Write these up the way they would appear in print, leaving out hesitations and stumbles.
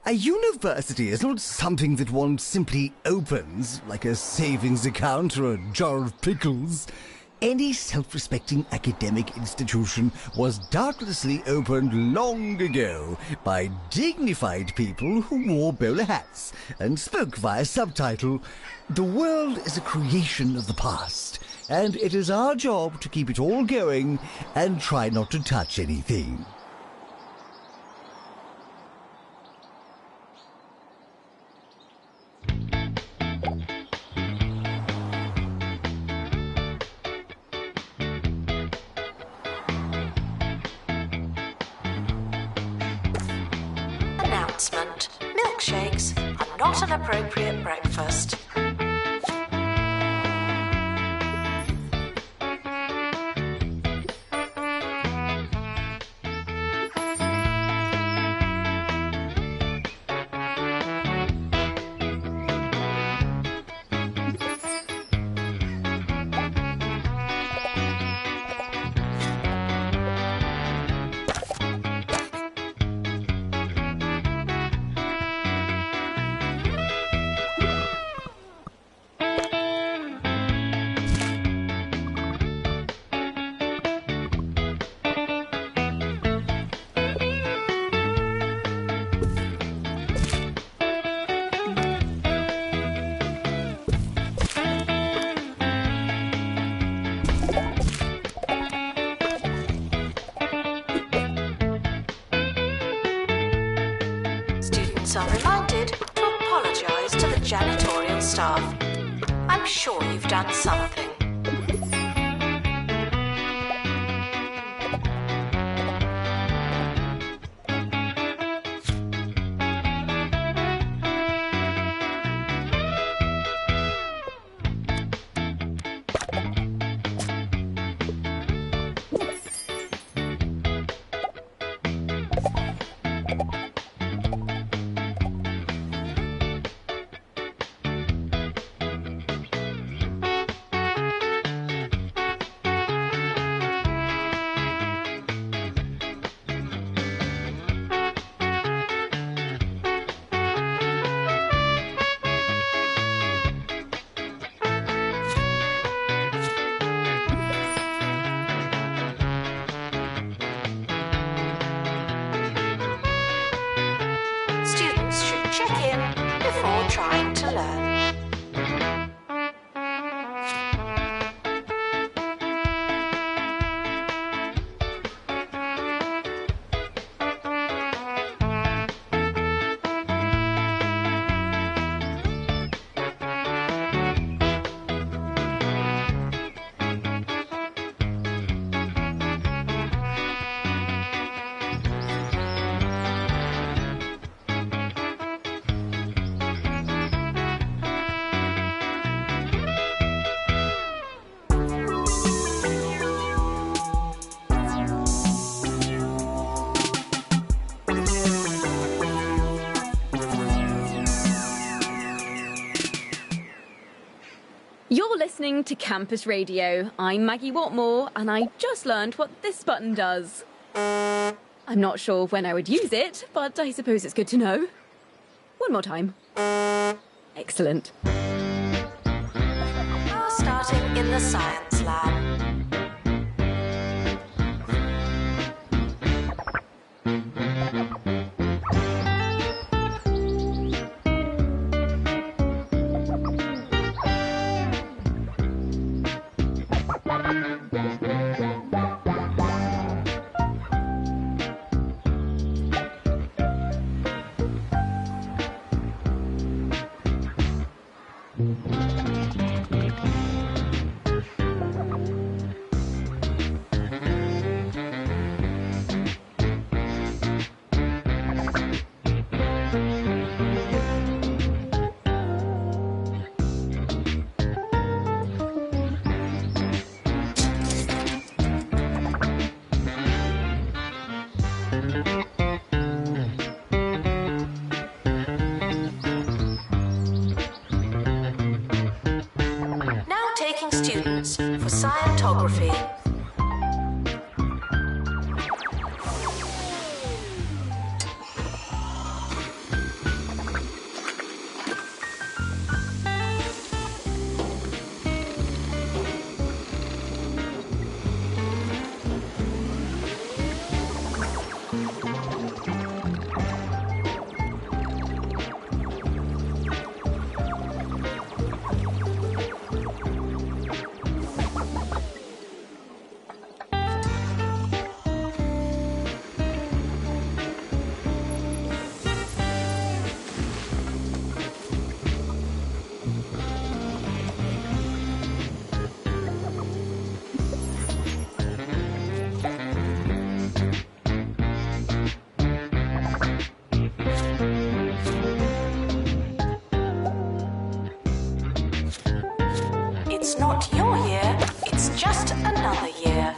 A university is not something that one simply opens, like a savings account or a jar of pickles. Any self-respecting academic institution was doubtlessly opened long ago by dignified people who wore bowler hats and spoke via subtitle. The world is a creation of the past, and it is our job to keep it all going and try not to touch anything. Announcement. Milkshakes are not an appropriate breakfast. Students are reminded to apologise to the janitorial staff. I'm sure you've done something. Students should check in before trying to learn. You're listening to Campus Radio. I'm Maggie Watmore, and I just learned what this button does. I'm not sure when I would use it, but I suppose it's good to know. One more time. Excellent. Now starting in the science lab. Students for Scientography. It's not your year, it's just another year.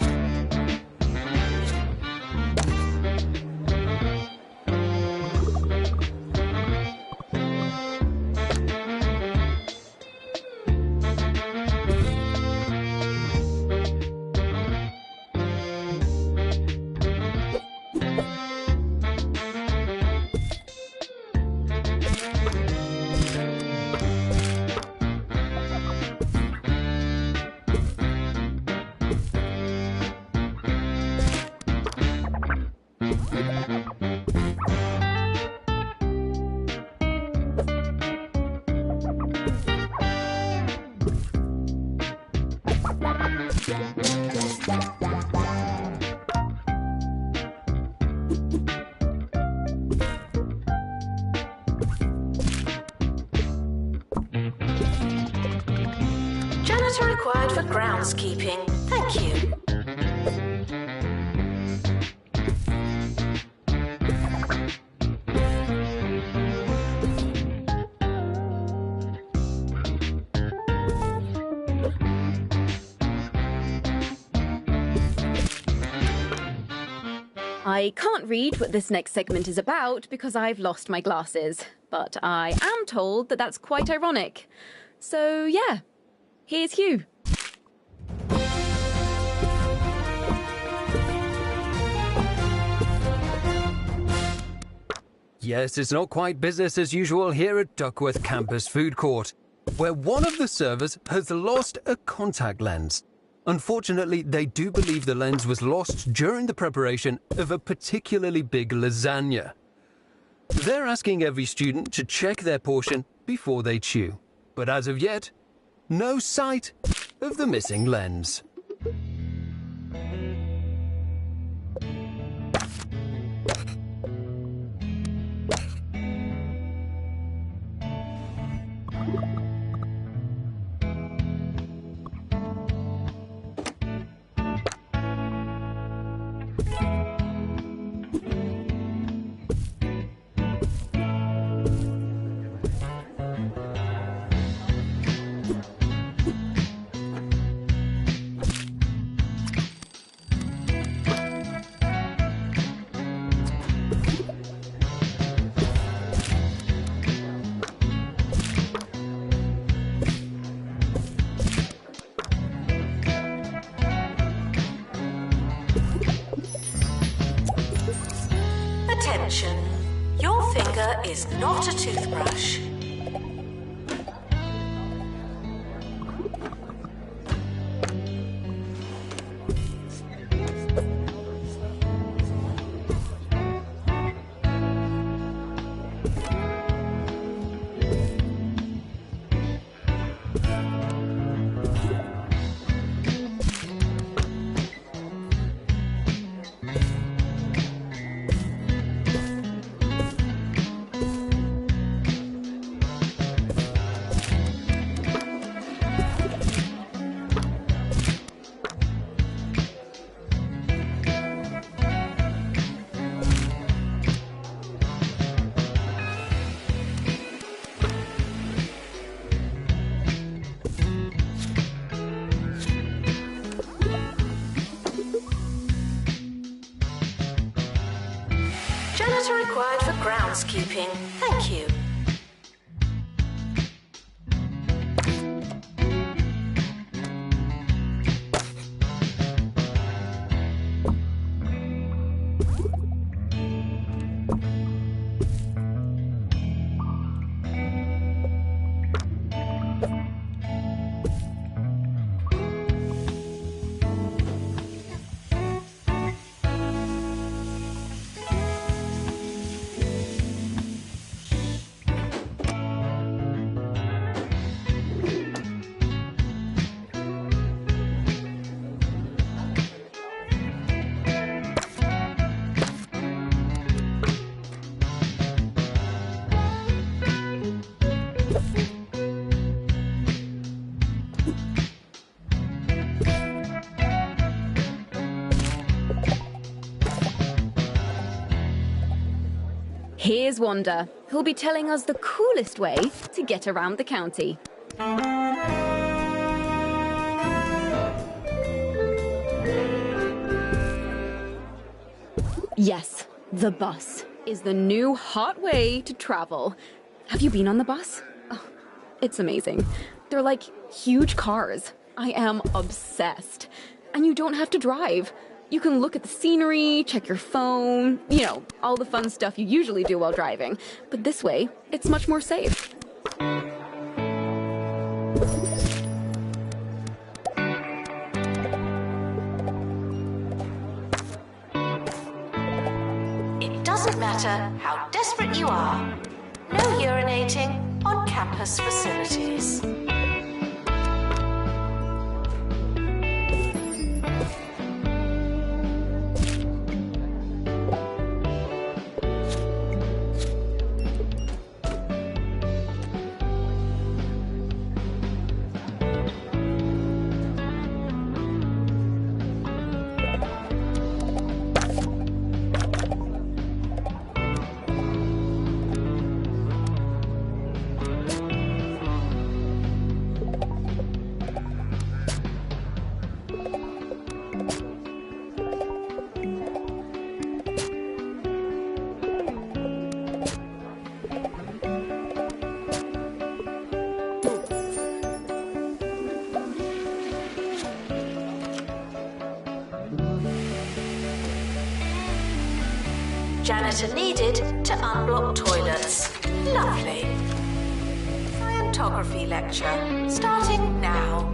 Janitor required for groundskeeping. Thank you. I can't read what this next segment is about because I've lost my glasses, but I am told that that's quite ironic. So yeah, here's Hugh. Yes, it's not quite business as usual here at Duckworth Campus Food Court, where one of the servers has lost a contact lens. Unfortunately, they do believe the lens was lost during the preparation of a particularly big lasagna. They're asking every student to check their portion before they chew, but as of yet, no sight of the missing lens. Attention, your finger is not a toothbrush. Janitor required for groundskeeping. Thank you. Here's Wanda, who'll be telling us the coolest way to get around the county. Yes, the bus is the new hot way to travel. Have you been on the bus? Oh, it's amazing. They're like huge cars. I am obsessed. And you don't have to drive. You can look at the scenery, check your phone, you know, all the fun stuff you usually do while driving. But this way, it's much more safe. It doesn't matter how desperate you are. No urinating on campus facilities. Janitor needed to unblock toilets. Lovely. Scientography lecture starting now.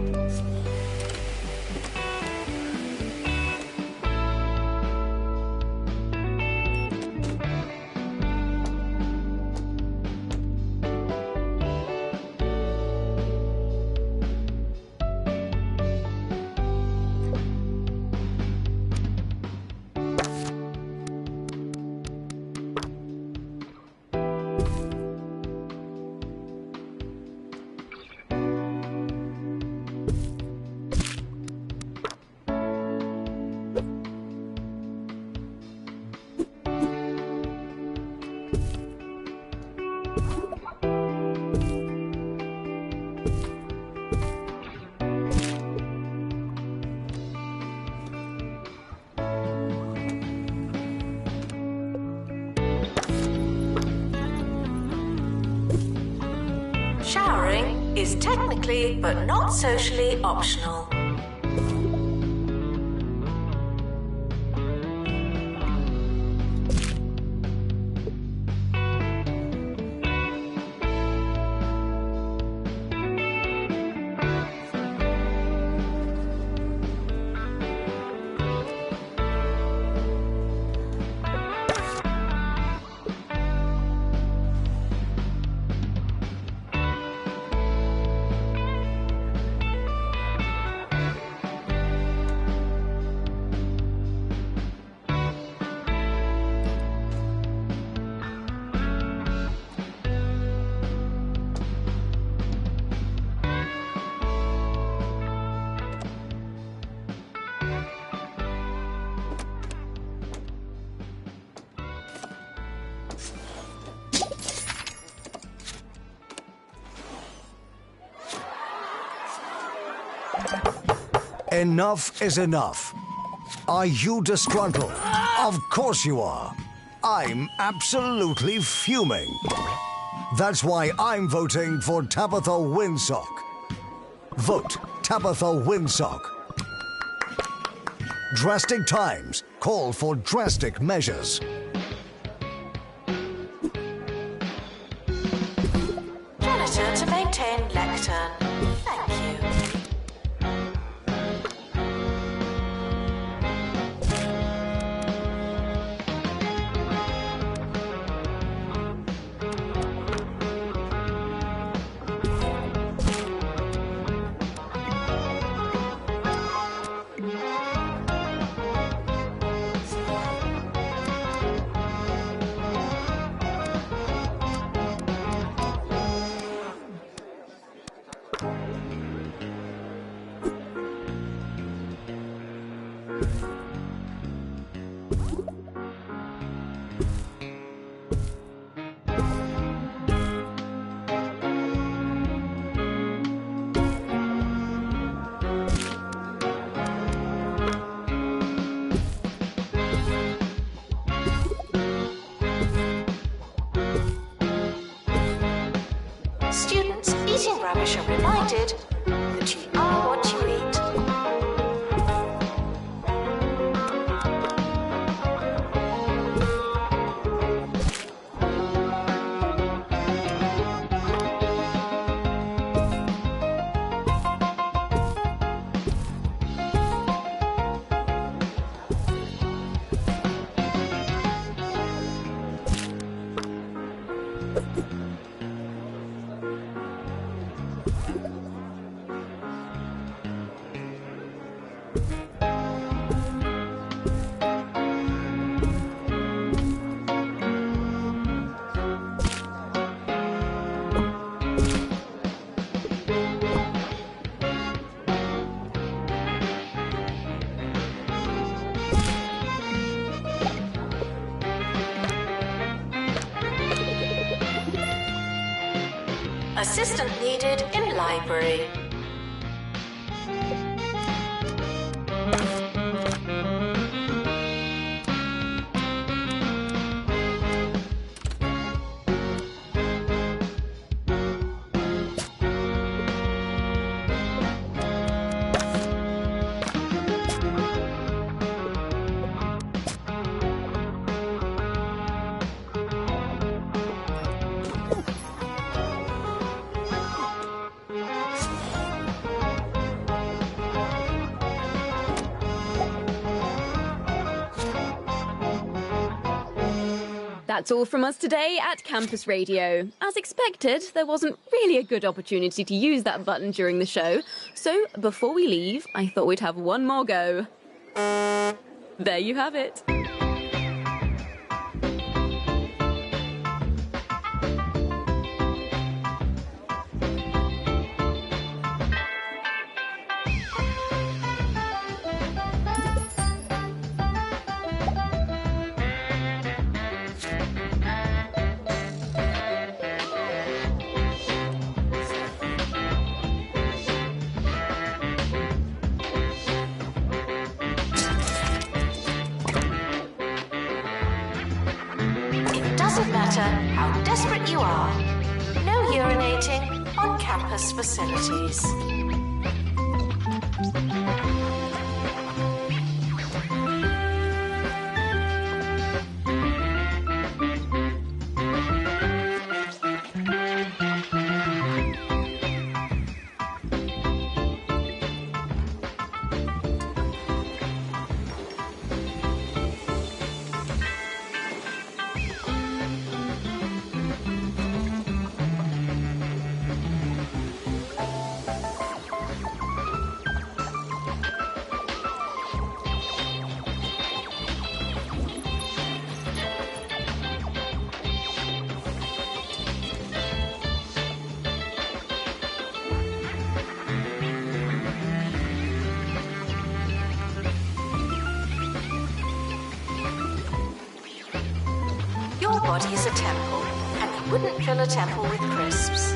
Showering is technically but not socially optional. Enough is enough. Are you disgruntled? Of course you are. I'm absolutely fuming. That's why I'm voting for Tabitha Windsock. Vote Tabitha Windsock. Drastic times call for drastic measures. Janitor to maintain lectern. Thank you. eating rubbish are reminded that you are what you eat. Assistant needed in library. That's all from us today at Campus Radio. As expected, there wasn't really a good opportunity to use that button during the show, so before we leave, I thought we'd have one more go. There you have it. Doesn't matter how desperate you are. No urinating on campus facilities. Your body is a temple, and you wouldn't fill a temple with crisps.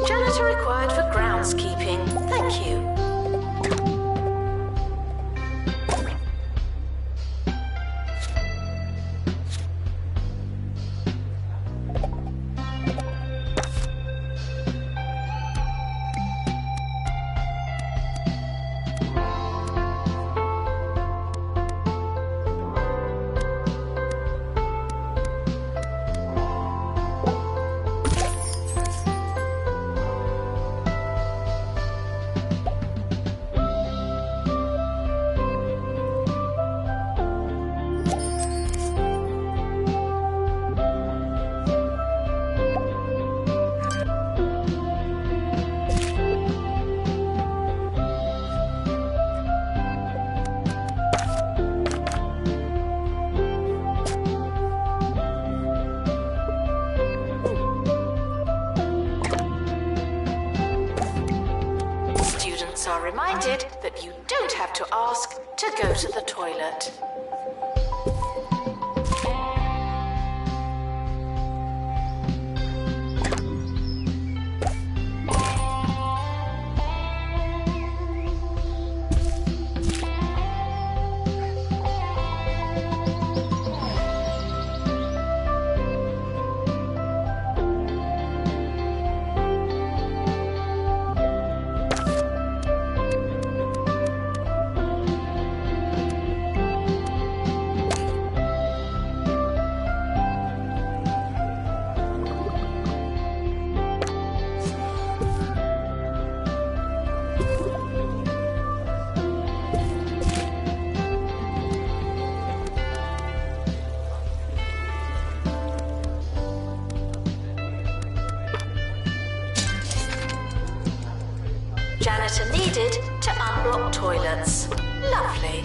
Janitor required for groundskeeping. Thank you. Students are reminded that you don't have to ask to go to the toilet. Janitor needed to unblock toilets. Lovely.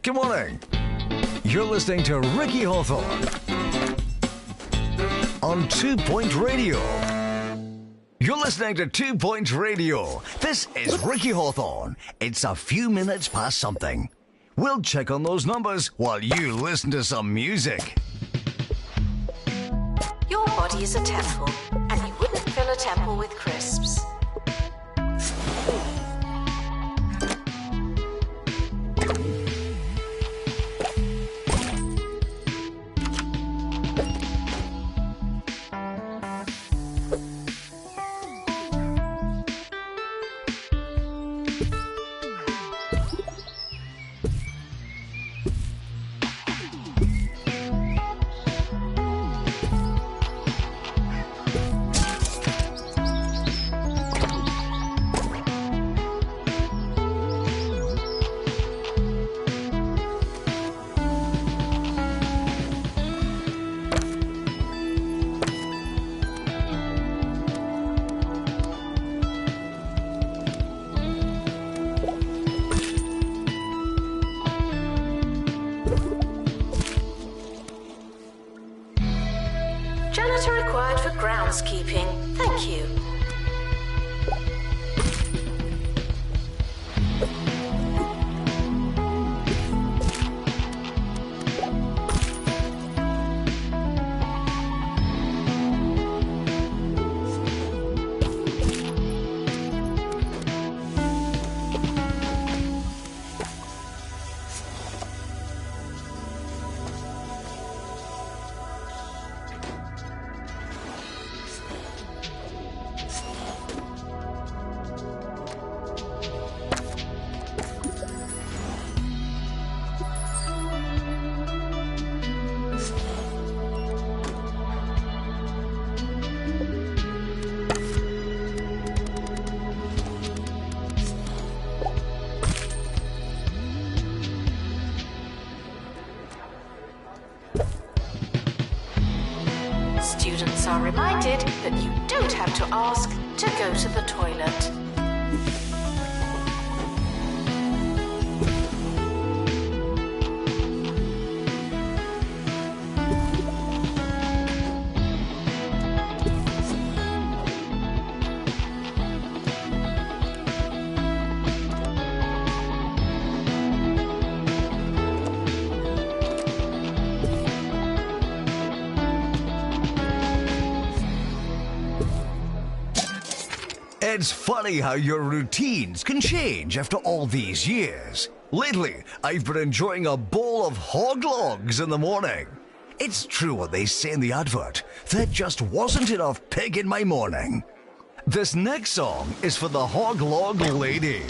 Good morning. You're listening to Ricky Hawthorne on 2 Point Radio. You're listening to 2 Point Radio. This is Ricky Hawthorne. It's a few minutes past something. We'll check on those numbers while you listen to some music. Your body is a temple, and you wouldn't fill a temple with crisps. Janitor required for groundskeeping. Thank you. Students are reminded that you don't have to ask to go to the toilet. It's funny how your routines can change after all these years. Lately, I've been enjoying a bowl of hog logs in the morning. It's true what they say in the advert. There just wasn't enough pig in my morning. This next song is for the hog log lady.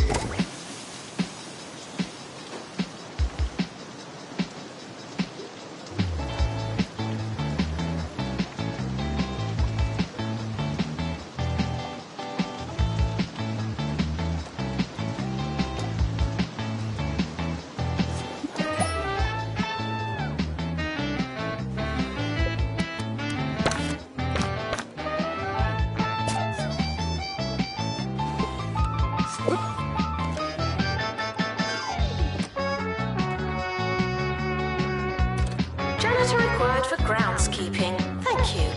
Janitor required for groundskeeping. Thank you.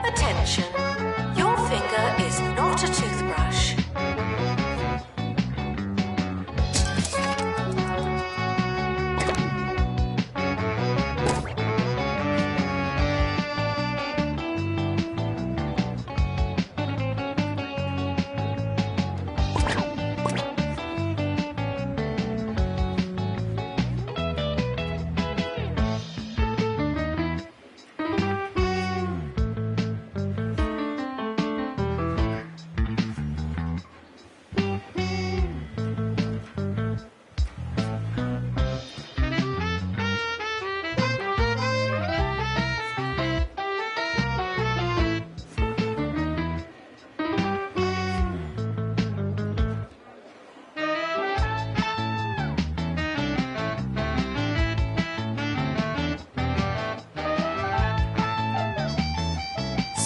Attention, your finger is not a toothbrush.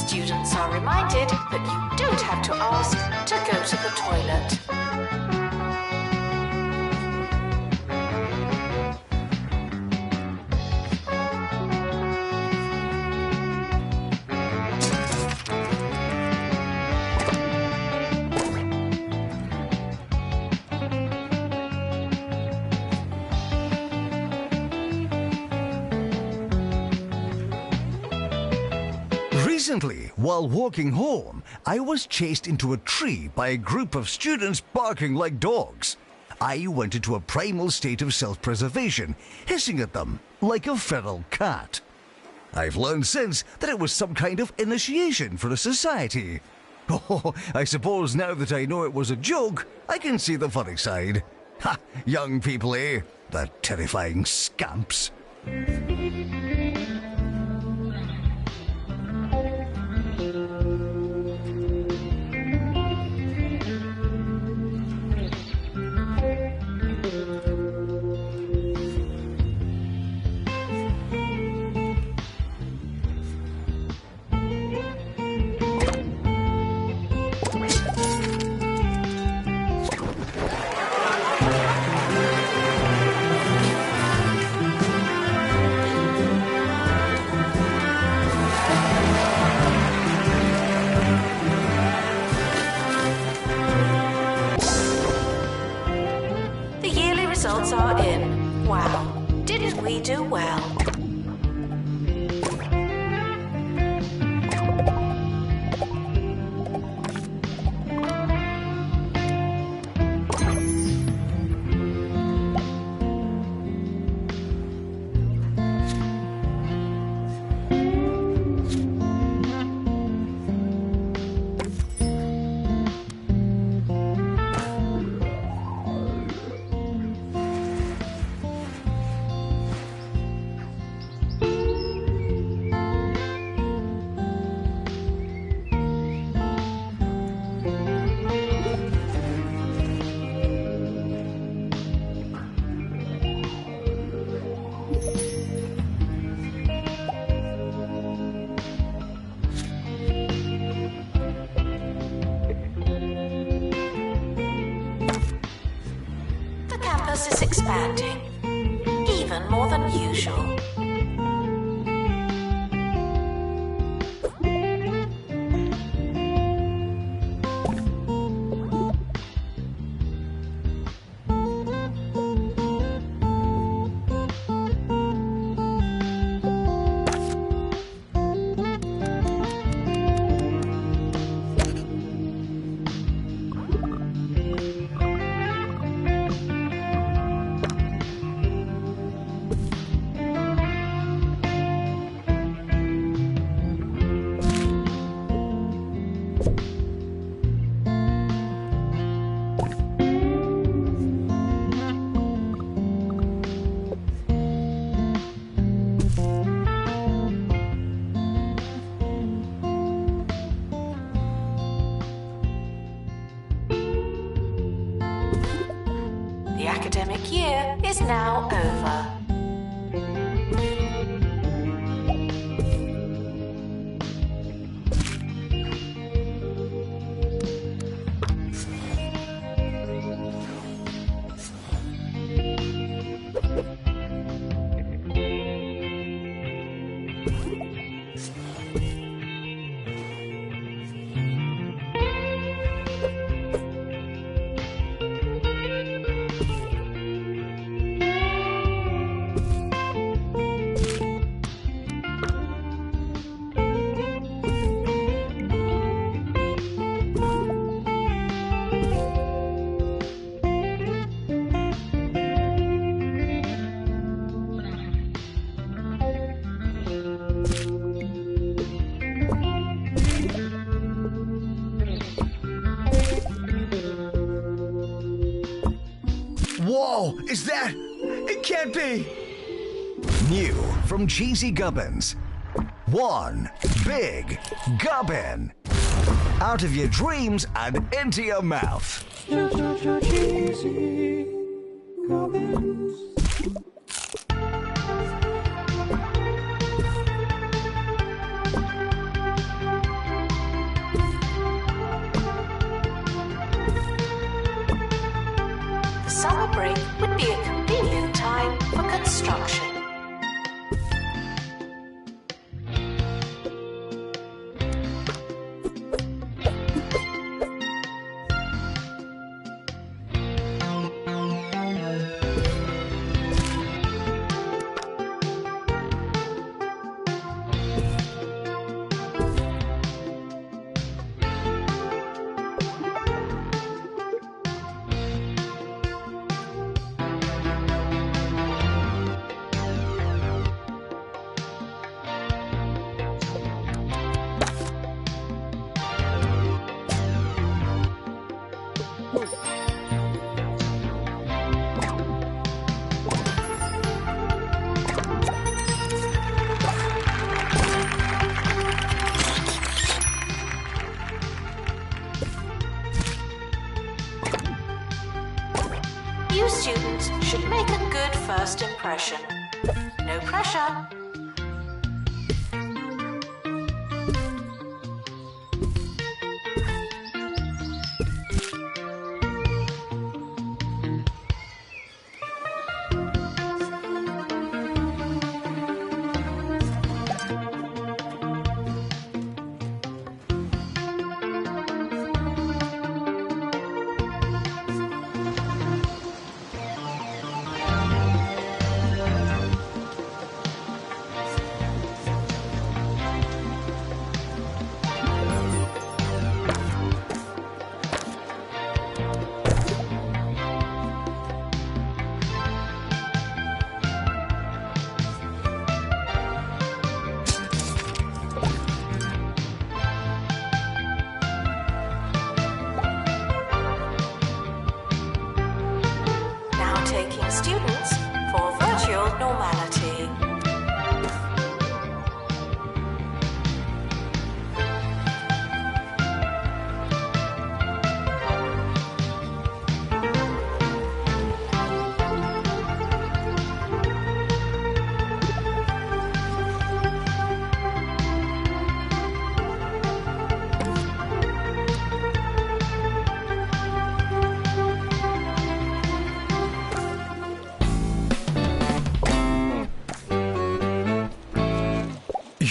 Students are reminded that you don't have to ask to go to the toilet. Recently, while walking home, I was chased into a tree by a group of students barking like dogs. I went into a primal state of self-preservation, hissing at them like a feral cat. I've learned since that it was some kind of initiation for a society. Oh, I suppose now that I know it was a joke, I can see the funny side. Ha! Young people, eh? The terrifying scamps. demanding, even more than usual. The academic year is now over. Whoa, is that? It can't be! New from Cheesy Gubbins. One big gubbin. Out of your dreams and into your mouth. Cheesy Gubbins. The summer break would be a convenient time for construction. You students should make a good first impression. No pressure.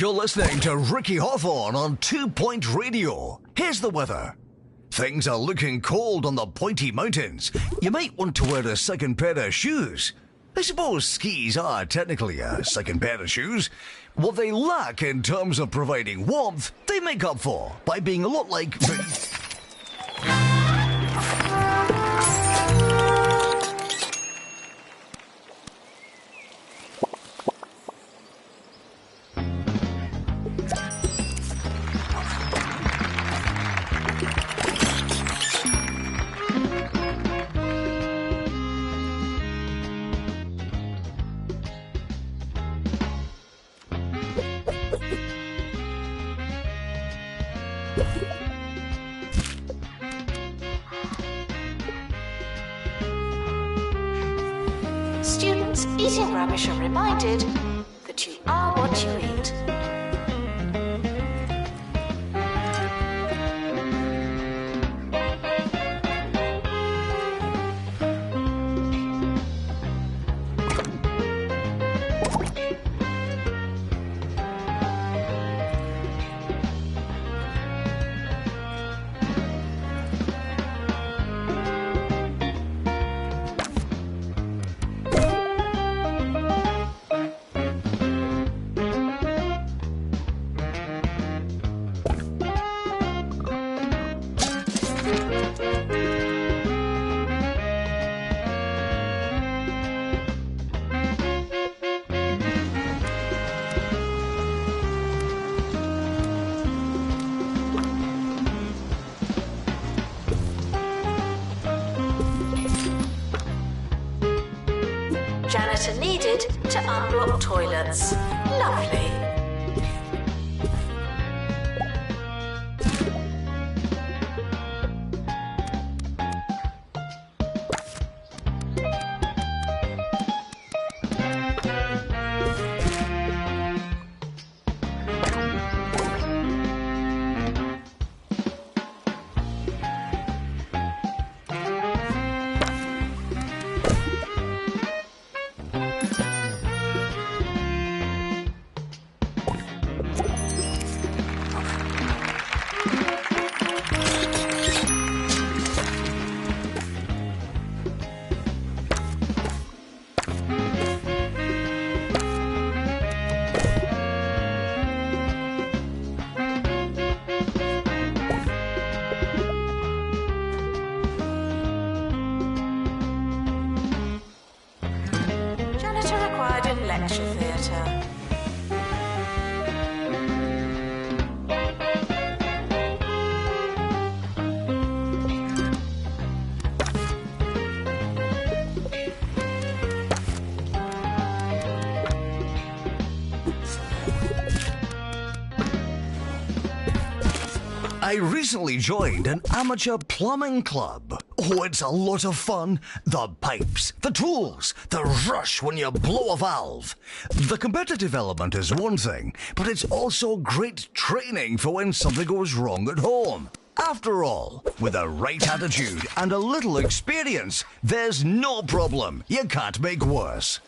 You're listening to Ricky Hawthorne on 2 Point Radio. Here's the weather. Things are looking cold on the pointy mountains. You might want to wear a second pair of shoes. I suppose skis are technically a second pair of shoes. What they lack in terms of providing warmth, they make up for by being a lot like... Students eating rubbish are reminded that you are what you eat. Janitor needed to unblock toilets. Lovely. Lecture theatre. I recently joined an amateur plumbing club. Oh, it's a lot of fun. The pipes, the tools, the rush when you blow a valve. The competitive element is one thing, but it's also great training for when something goes wrong at home. After all, with the right attitude and a little experience, there's no problem you can't make worse.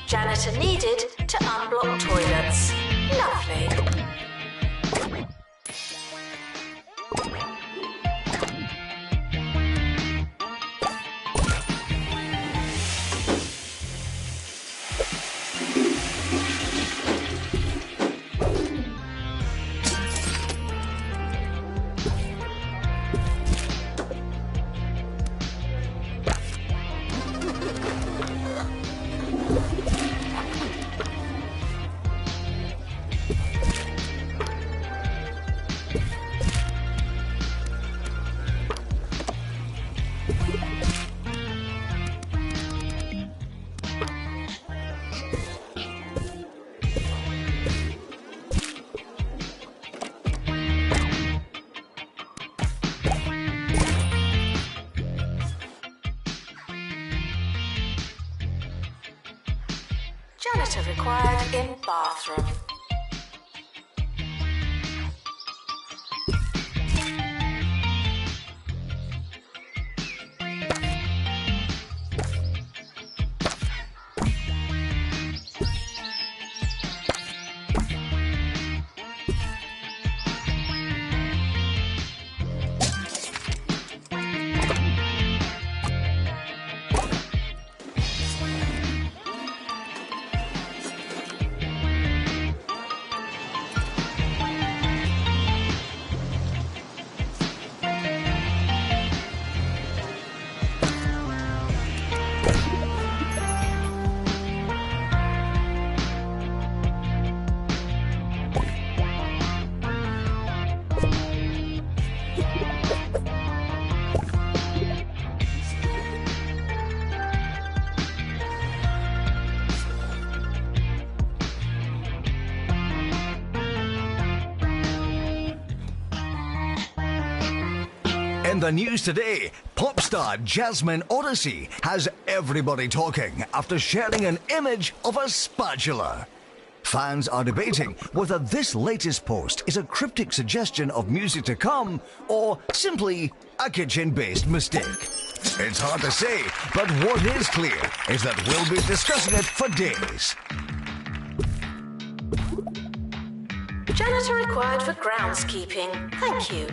Janitor needed to unblock toilets. Lovely. required in bathroom. In the news today, pop star Jasmine Odyssey has everybody talking after sharing an image of a spatula. Fans are debating whether this latest post is a cryptic suggestion of music to come or simply a kitchen-based mistake. It's hard to say, but what is clear is that we'll be discussing it for days. Janitor required for groundskeeping. Thank you.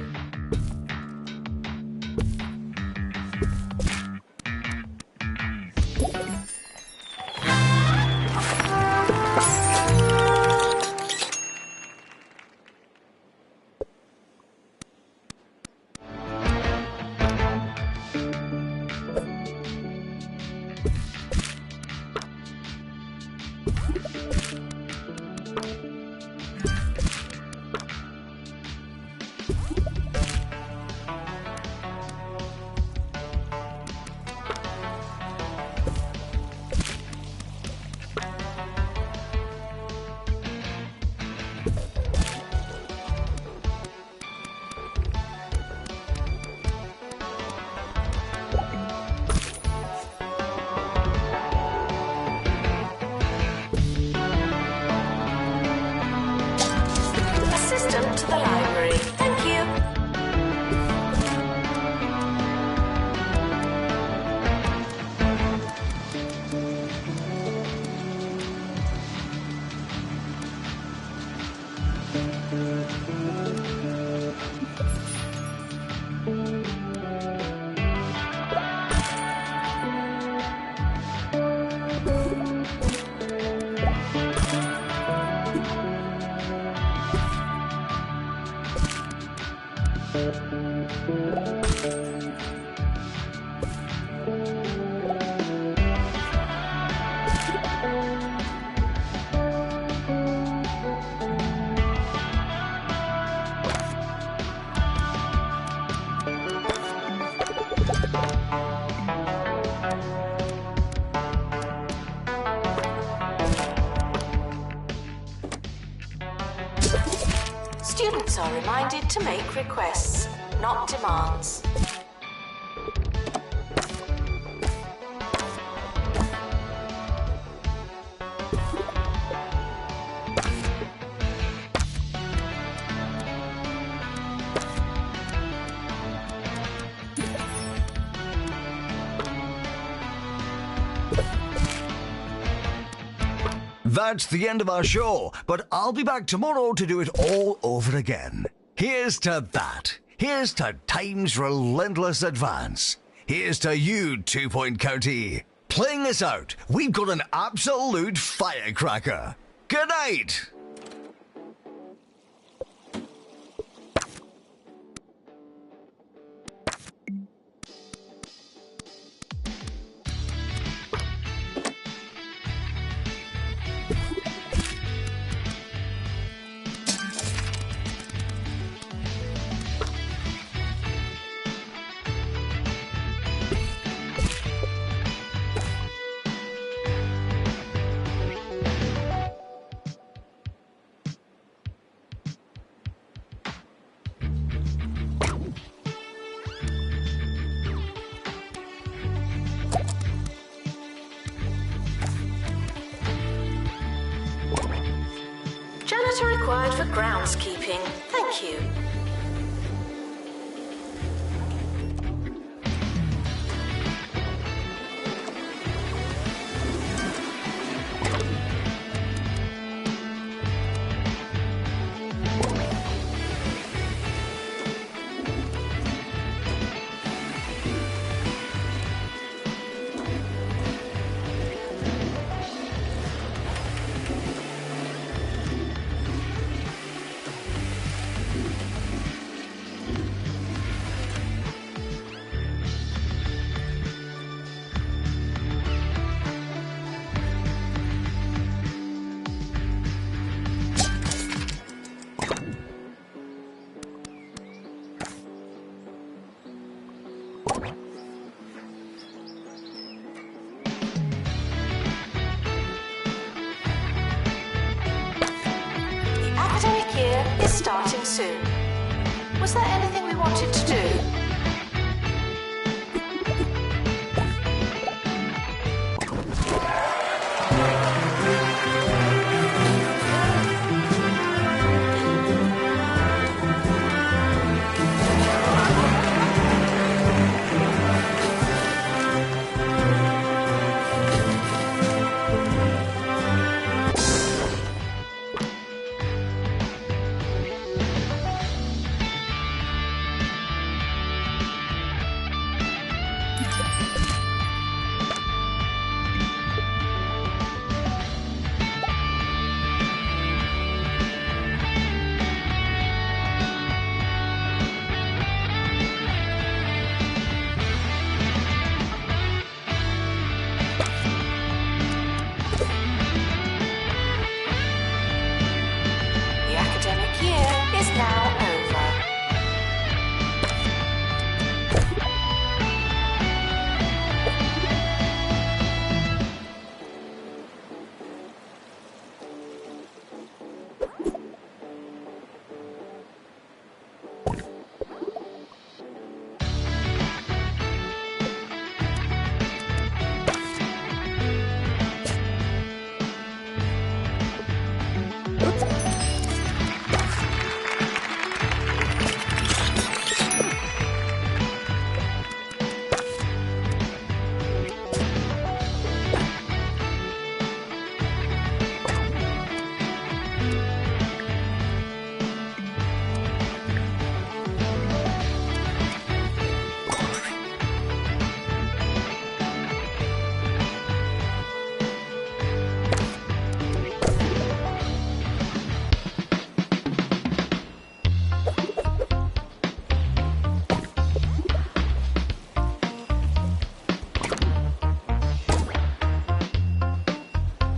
Assistant to the library. Thank you. Students are reminded to make requests, not demands. That's the end of our show, but I'll be back tomorrow to do it all over again. Here's to that. Here's to time's relentless advance. Here's to you, 2 Point County. Playing us out, we've got an absolute firecracker. Good night. Data required for groundskeeping. Thank you. Academic year is starting soon. Was there anything we wanted to do?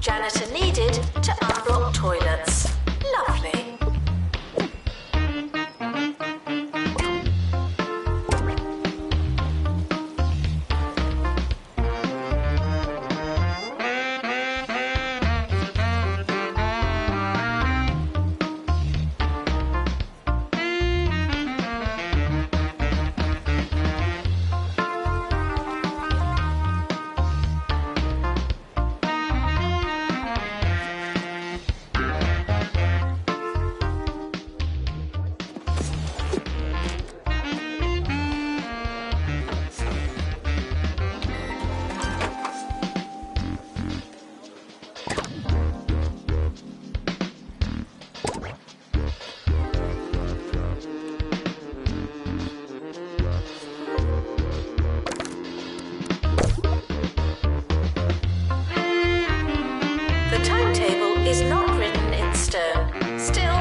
Janitor needed to unblock toilets. Lovely. Is not written in stone. Still,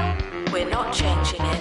we're not changing it.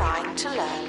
trying to learn.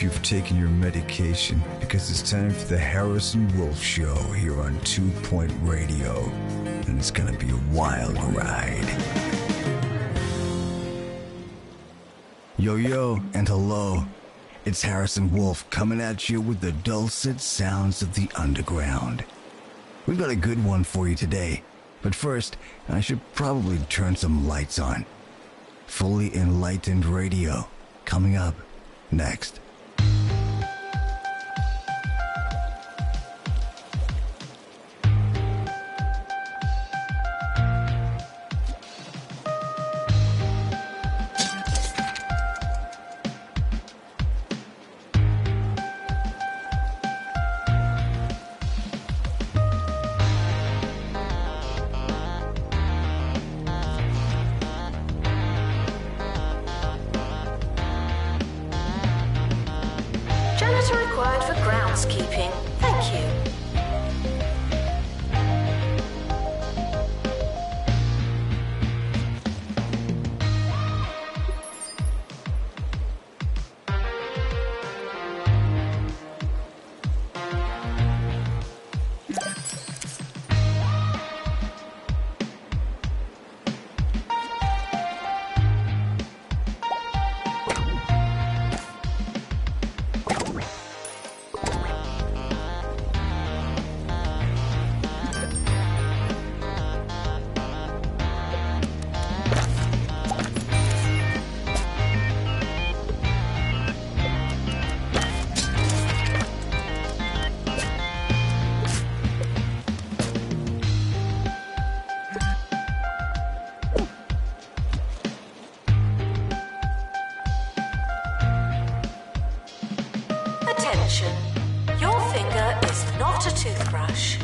You've taken your medication because it's time for the Harrison Wolf Show here on 2 Point Radio, and it's gonna be a wild ride. Yo and hello, it's Harrison Wolf coming at you with the dulcet sounds of the underground. We've got a good one for you today, but first I should probably turn some lights on. Fully Enlightened Radio coming up next. Required for groundskeeping. Thank you. Attention, your finger is not a toothbrush.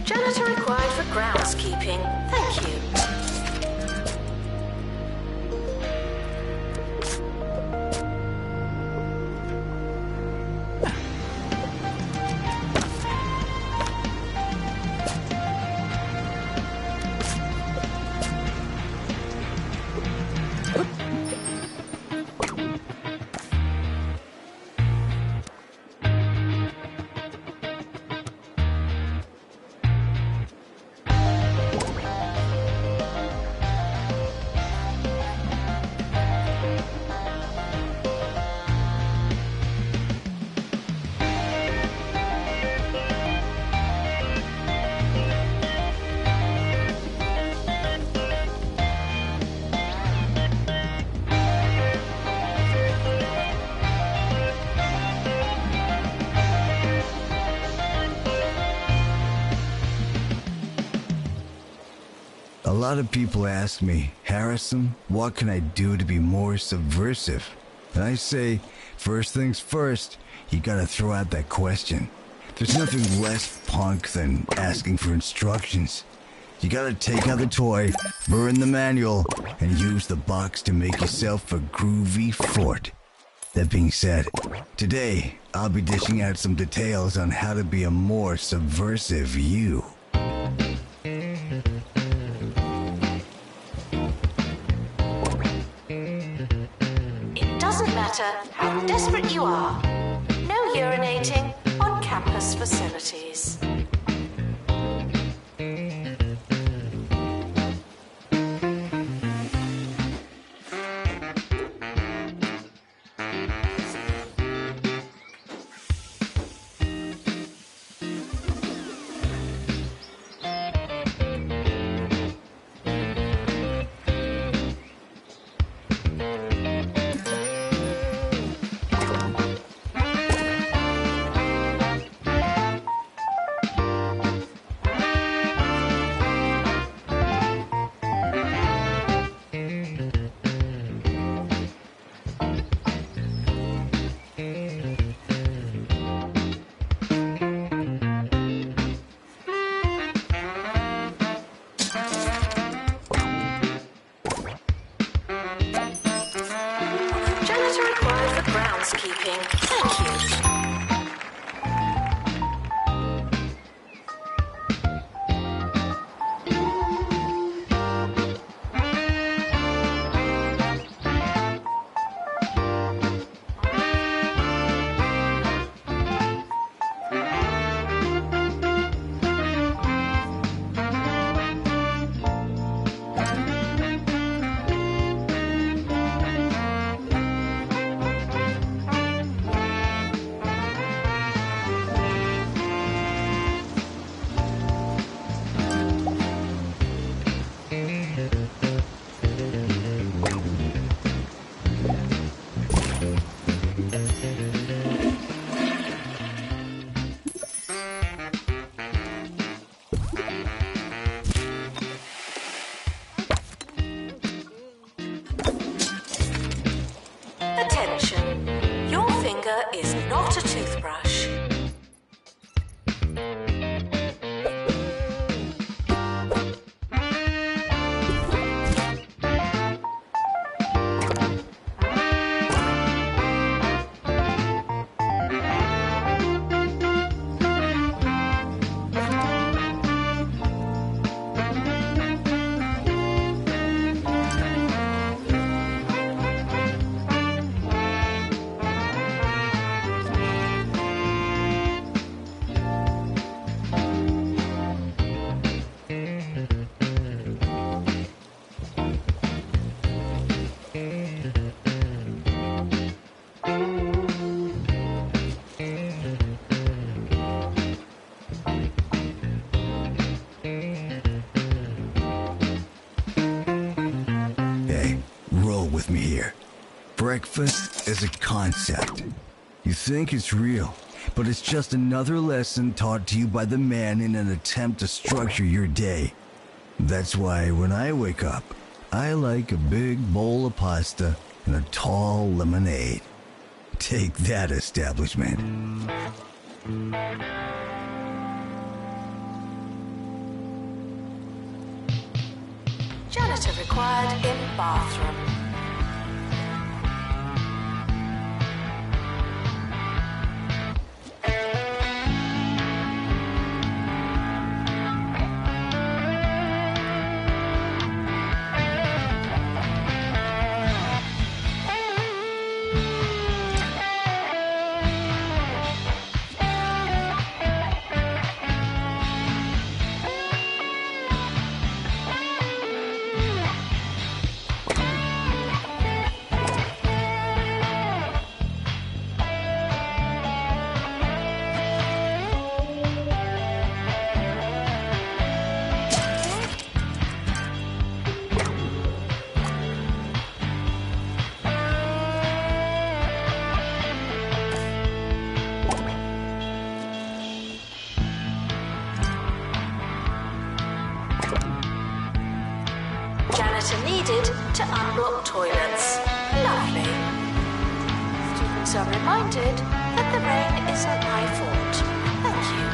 Janitor required for groundskeeping. Thank you. A lot of people ask me, Harrison, what can I do to be more subversive? And I say, first things first, you gotta throw out that question. There's nothing less punk than asking for instructions. You gotta take out the toy, burn the manual, and use the box to make yourself a groovy fort. That being said, today I'll be dishing out some details on how to be a more subversive you. It doesn't matter how desperate you are. No urinating on campus facilities. Janitor required for groundskeeping. Thank you. Attention, your finger is not a toothbrush. With me here. Breakfast is a concept. You think it's real, but it's just another lesson taught to you by the man in an attempt to structure your day. That's why when I wake up, I like a big bowl of pasta and a tall lemonade. Take that, establishment. Janitor required in bathroom. Janitor needed to unblock toilets. Lovely. Students are reminded that the rain isn't my fault. Thank you.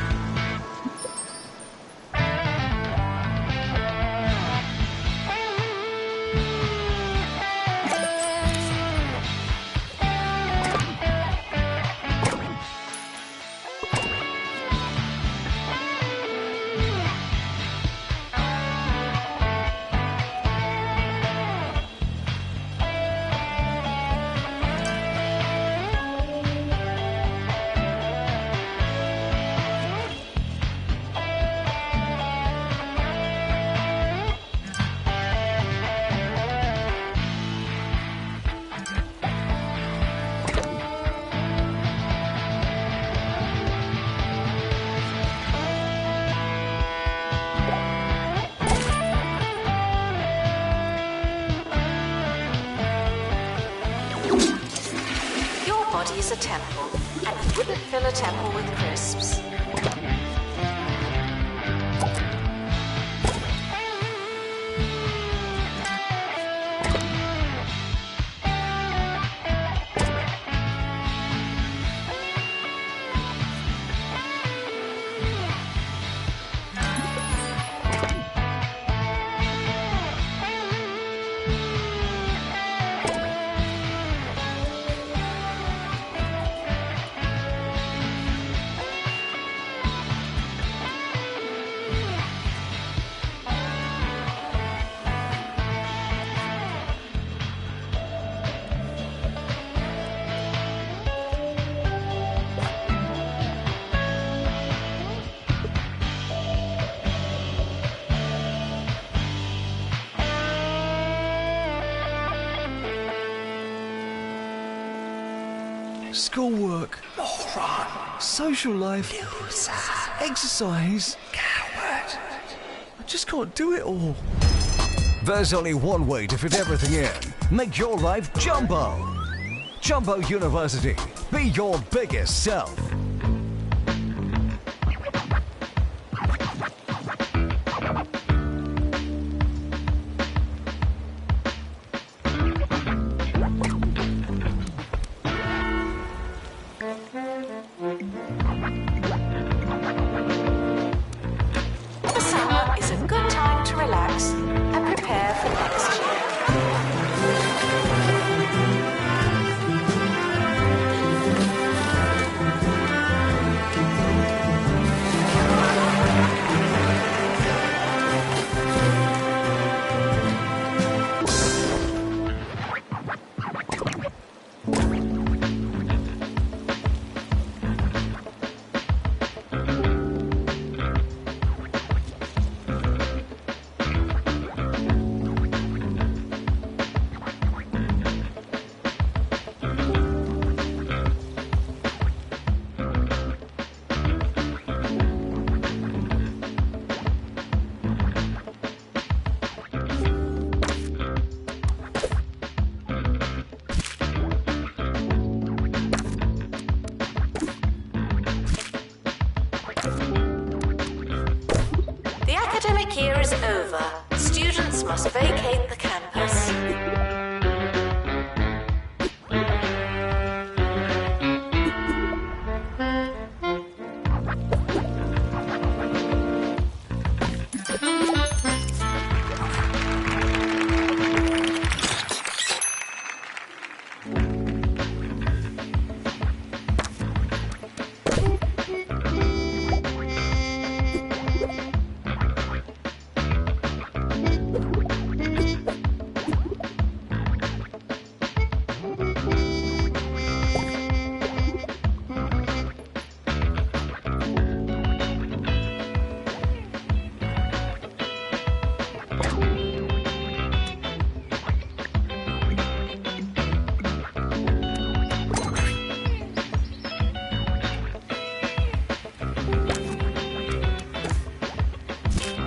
body is a temple, and you wouldn't fill a temple with crisps. Schoolwork, moron, social life, loser, exercise, coward. I just can't do it all. There's only one way to fit everything in. Make your life Jumbo. Jumbo University. Be your biggest self. The summer is a good time to relax and prepare for next year. The academic year is over. Students must vacate the campus.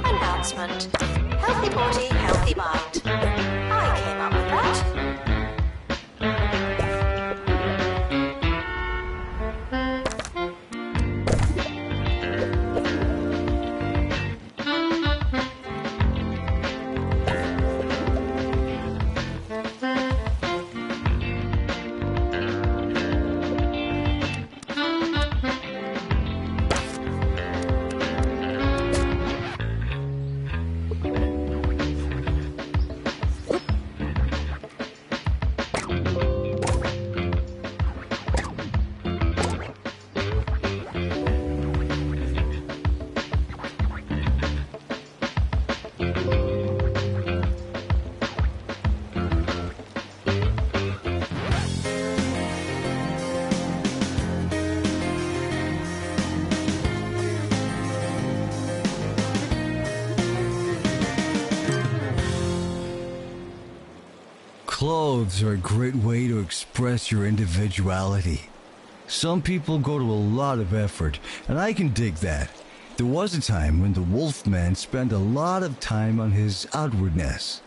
Announcement. Healthy body, healthy mind. I came up with that. Clothes are a great way to express your individuality. Some people go to a lot of effort, and I can dig that. There was a time when the Wolfman spent a lot of time on his outwardness.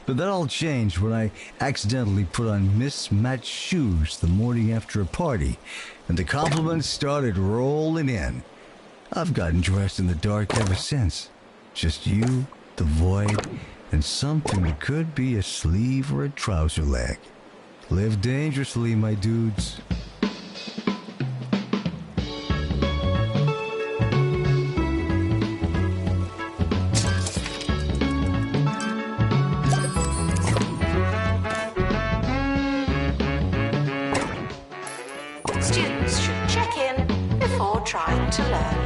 But that all changed when I accidentally put on mismatched shoes the morning after a party, and the compliments started rolling in. I've gotten dressed in the dark ever since. Just you, the void, and something that could be a sleeve or a trouser leg. Live dangerously, my dudes. Students should check in before trying to learn.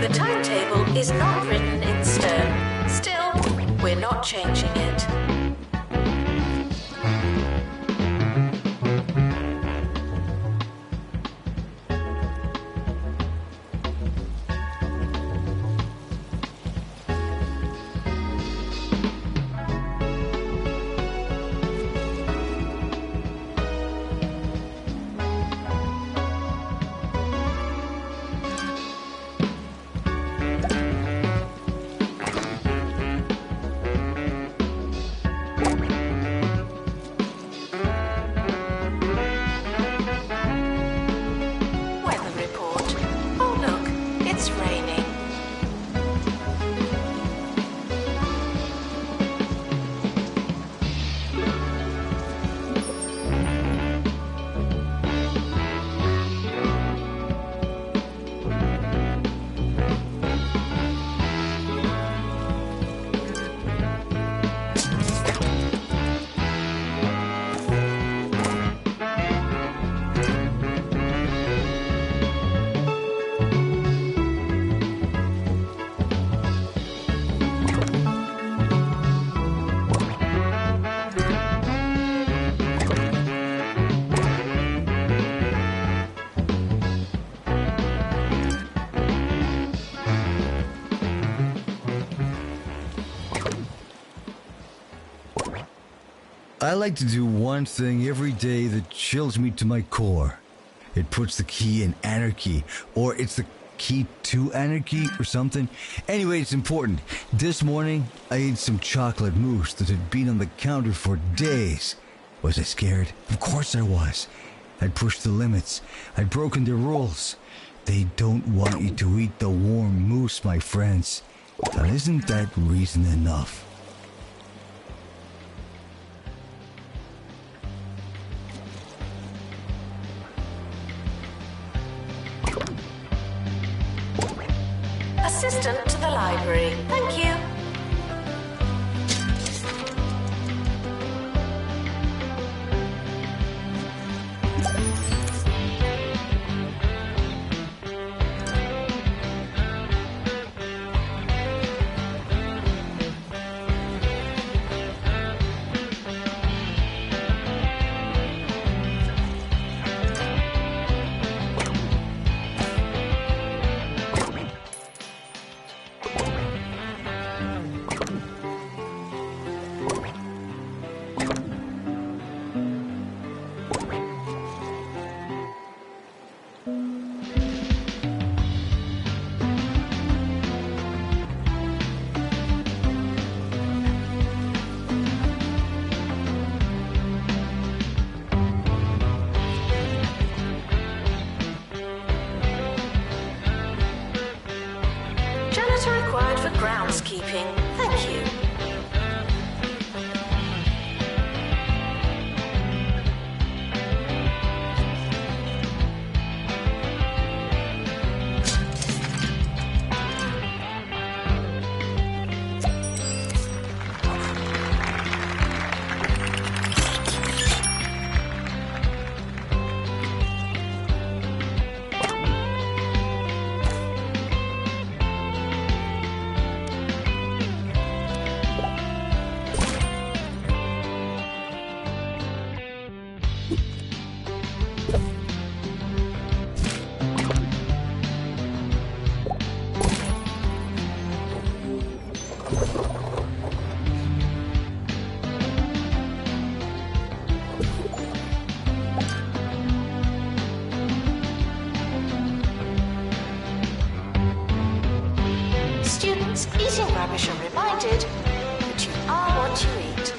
The timetable is not written in stone. Still, we're not changing it. I like to do one thing every day that chills me to my core. It puts the key in anarchy, or it's the key to anarchy or something. Anyway, it's important. This morning, I ate some chocolate mousse that had been on the counter for days. Was I scared? Of course I was. I'd pushed the limits. I'd broken their rules. They don't want you to eat the warm mousse, my friends. But isn't that reason enough? Assistant to the library. Thank you. Janitor required for groundskeeping. Thank you. Those eating rubbish are reminded that you are what you eat.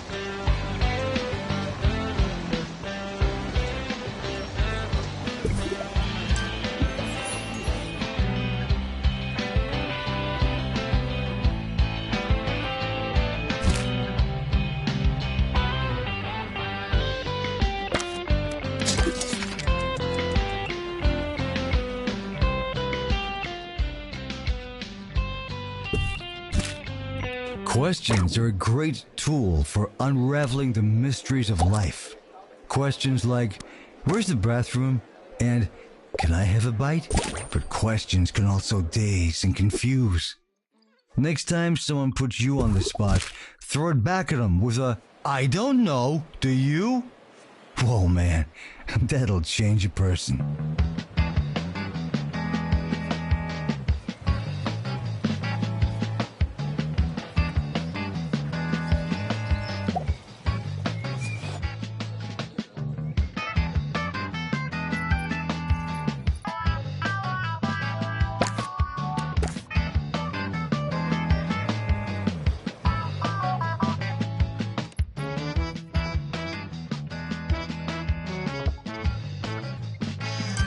Questions are a great tool for unraveling the mysteries of life. Questions like, where's the bathroom? And, can I have a bite? But questions can also daze and confuse. Next time someone puts you on the spot, throw it back at them with a, I don't know, do you? Whoa, man, that'll change a person.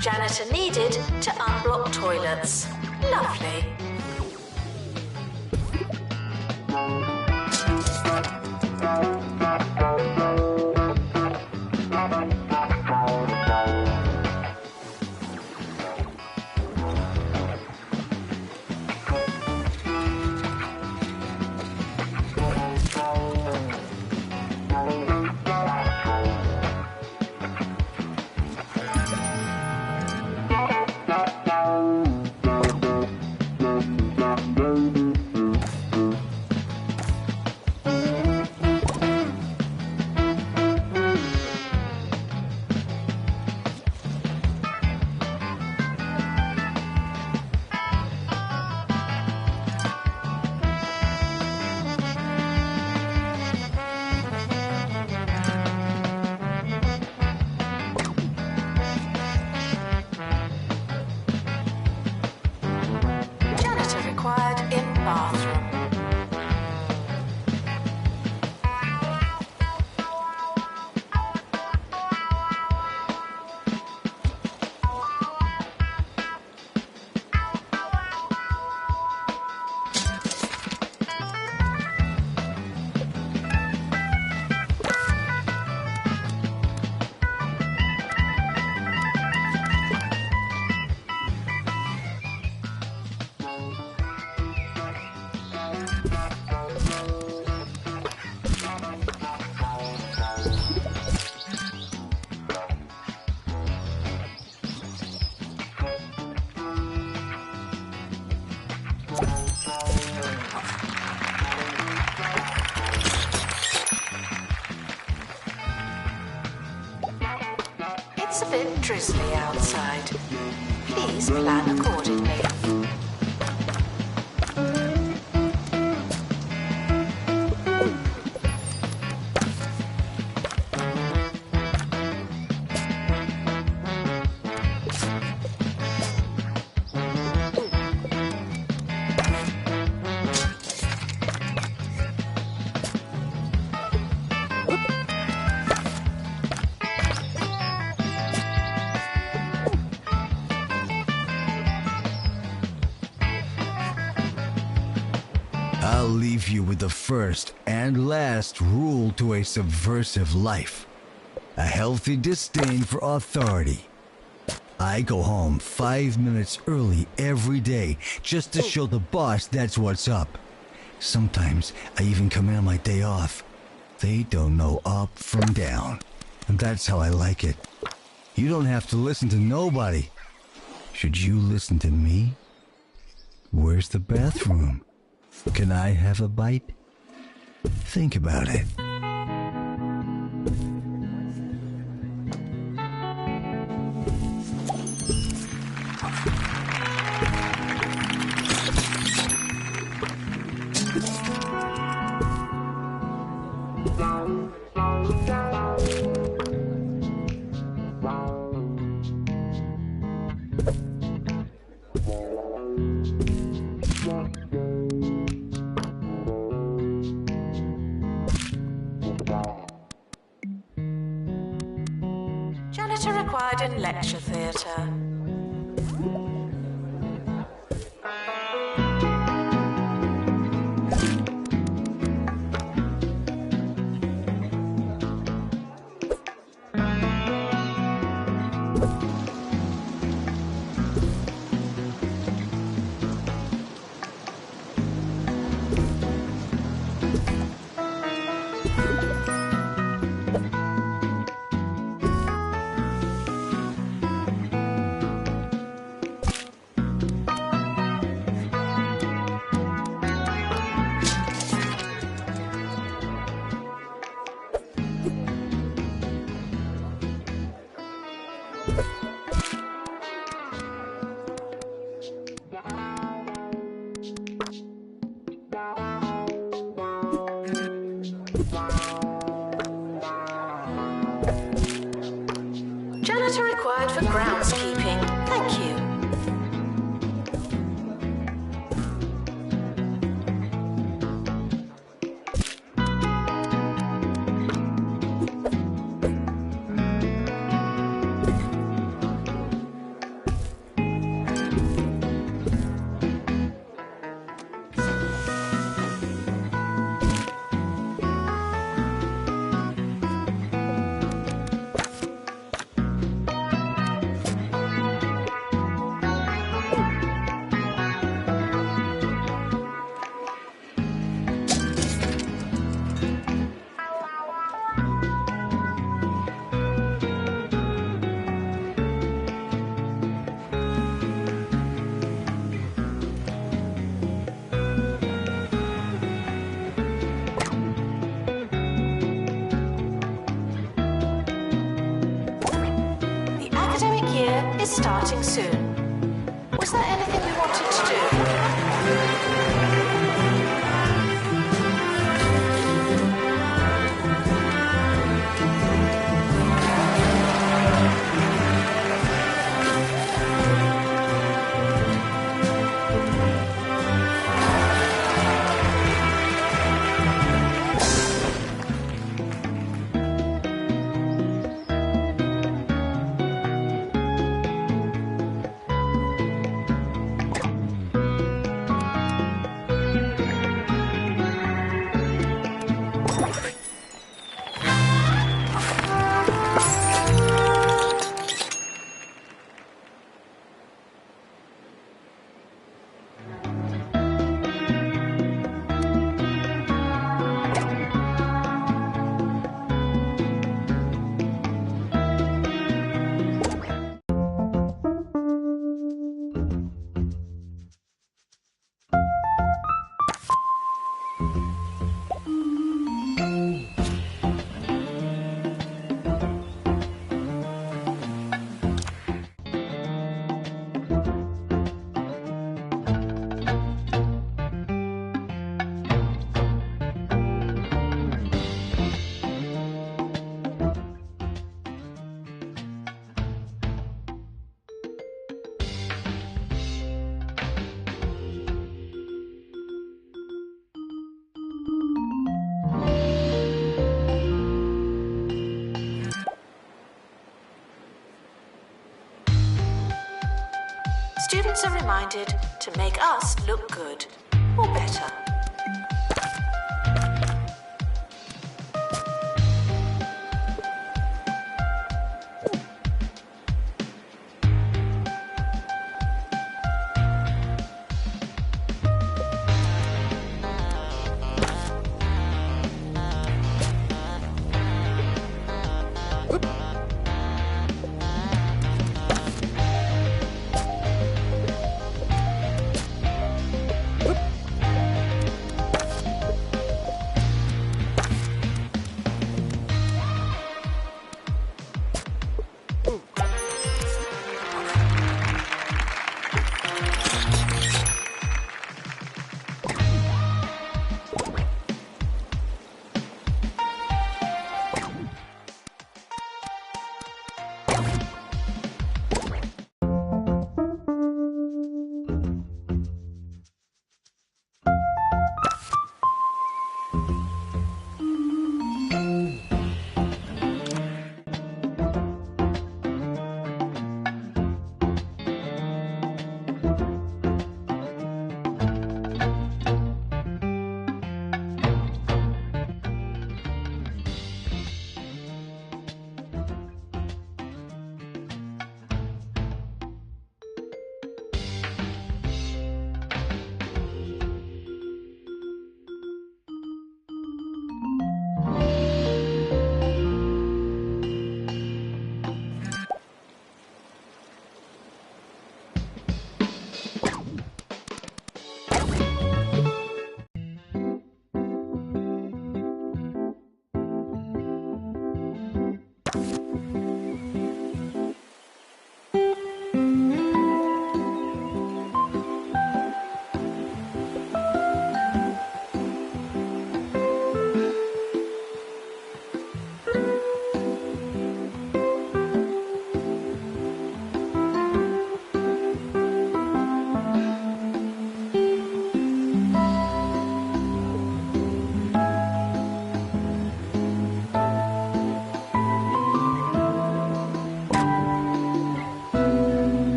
Janitor needed to unblock toilets. Lovely. It's a bit drizzly outside. Please plan accordingly. I'll leave you with the first and last rule to a subversive life. A healthy disdain for authority. I go home 5 minutes early every day just to show the boss that's what's up. Sometimes I even come in on my day off. They don't know up from down. And that's how I like it. You don't have to listen to nobody. Should you listen to me? Where's the bathroom? Can I have a bite? Think about it. Theatre. Janitor required for groundskeeping. Thank you. Is starting soon. Was there anything we wanted to do? Students are reminded to make us look good, or better. Whoop.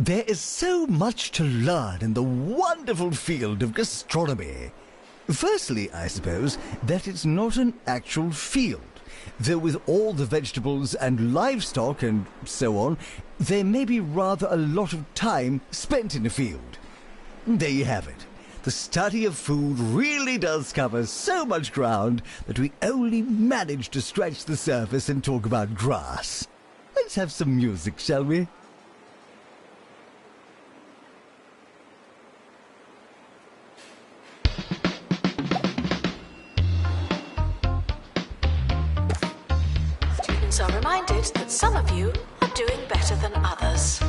There is so much to learn in the wonderful field of gastronomy. Firstly, I suppose, that it's not an actual field, though with all the vegetables and livestock and so on, there may be rather a lot of time spent in a field. There you have it. The study of food really does cover so much ground that we only manage to scratch the surface and talk about grass. Let's have some music, shall we? Students are reminded that some of you are doing better than others.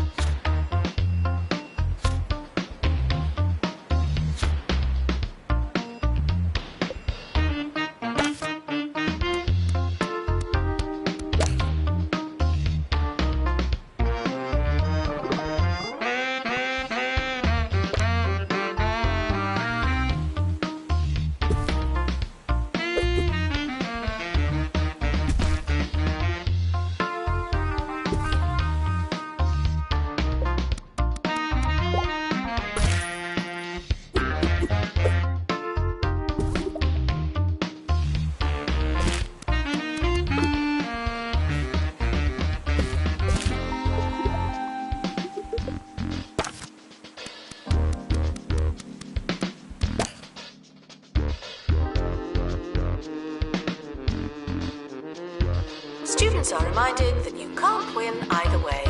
Students are reminded that you can't win either way.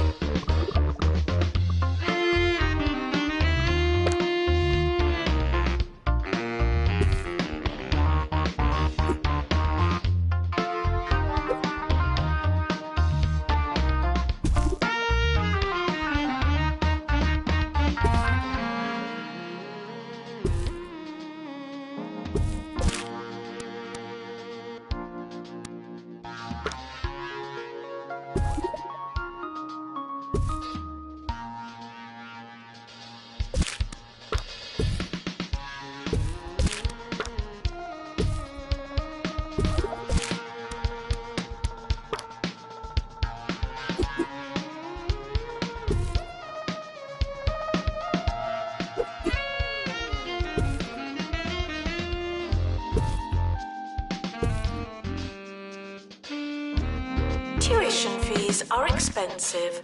Tuition fees are expensive,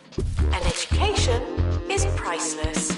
and education is priceless.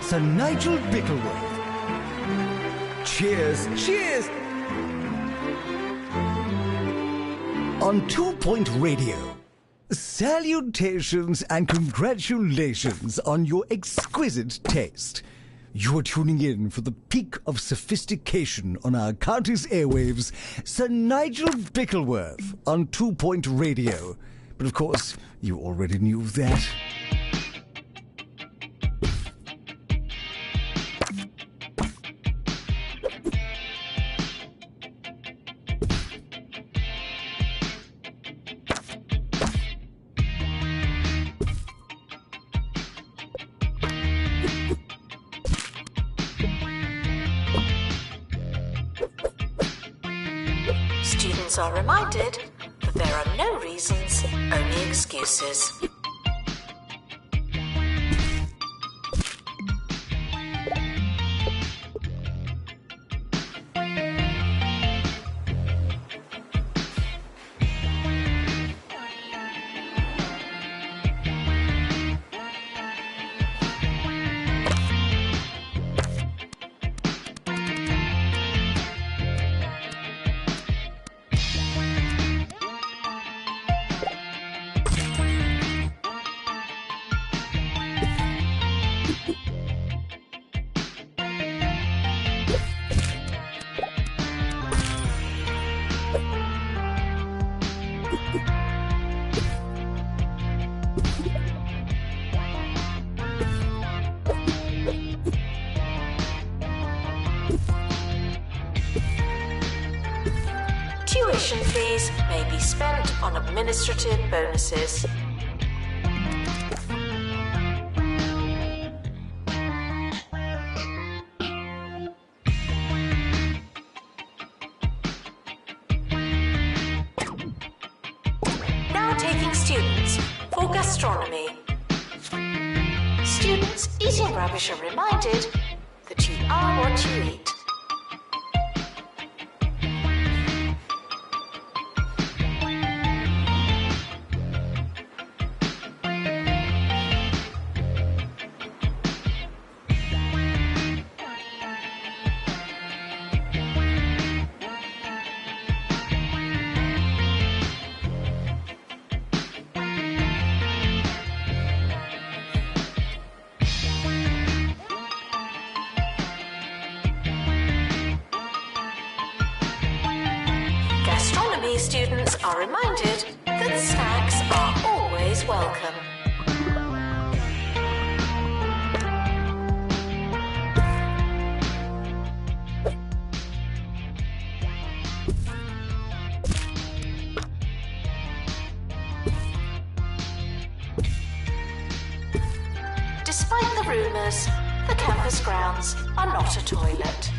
Sir Nigel Bickleworth. Cheers, cheers! On 2 Point Radio, salutations and congratulations on your exquisite taste. You are tuning in for the peak of sophistication on our county's airwaves, Sir Nigel Bickleworth on 2 Point Radio. But of course, you already knew that. Students are reminded that there are no reasons, only excuses. Tuition fees may be spent on administrative bonuses. Now taking students for gastronomy. Students eating rubbish are reminded that you are what you eat. Gastronomy students are reminded that snacks are always welcome. Despite the rumours, the campus grounds are not a toilet.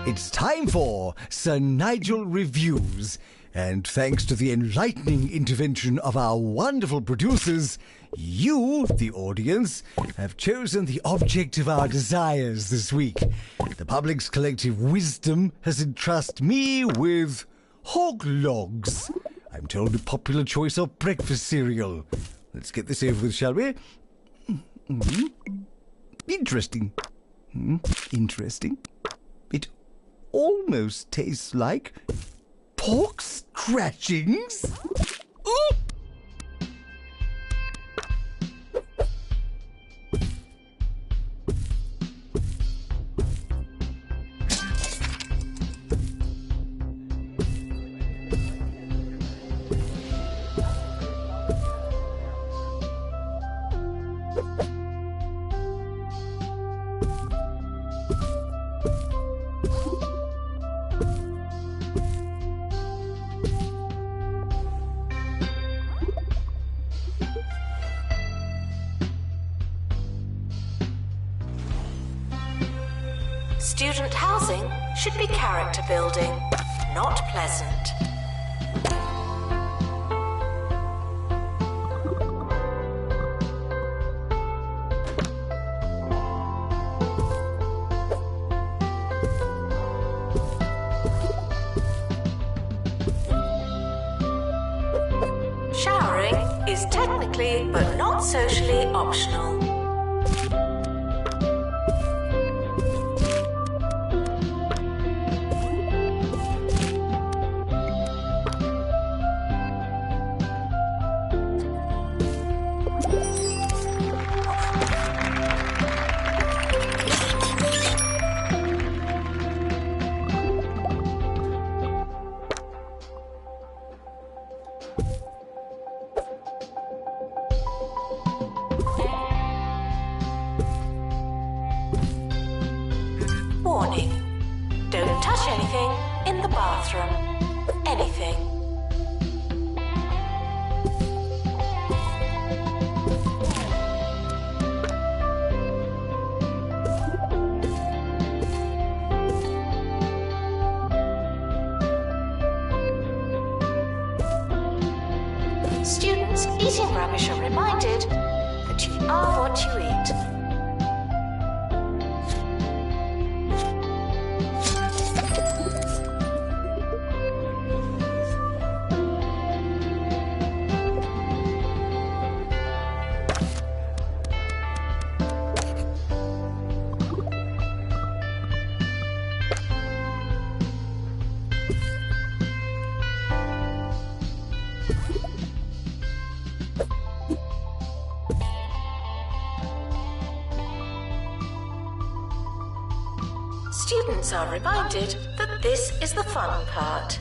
It's time for Sir Nigel Reviews, and thanks to the enlightening intervention of our wonderful producers, you, the audience, have chosen the object of our desires this week. The public's collective wisdom has entrusted me with hog logs. I'm told a popular choice of breakfast cereal. Let's get this over with, shall we? Interesting. Interesting. It almost tastes like pork scratchings. Ooh! Student housing should be character building, not pleasant. Showering is technically but not socially optional. Warning. Don't touch anything in the bathroom. Anything. Students eating rubbish are reminded that you are what you eat. Students are reminded that this is the fun part.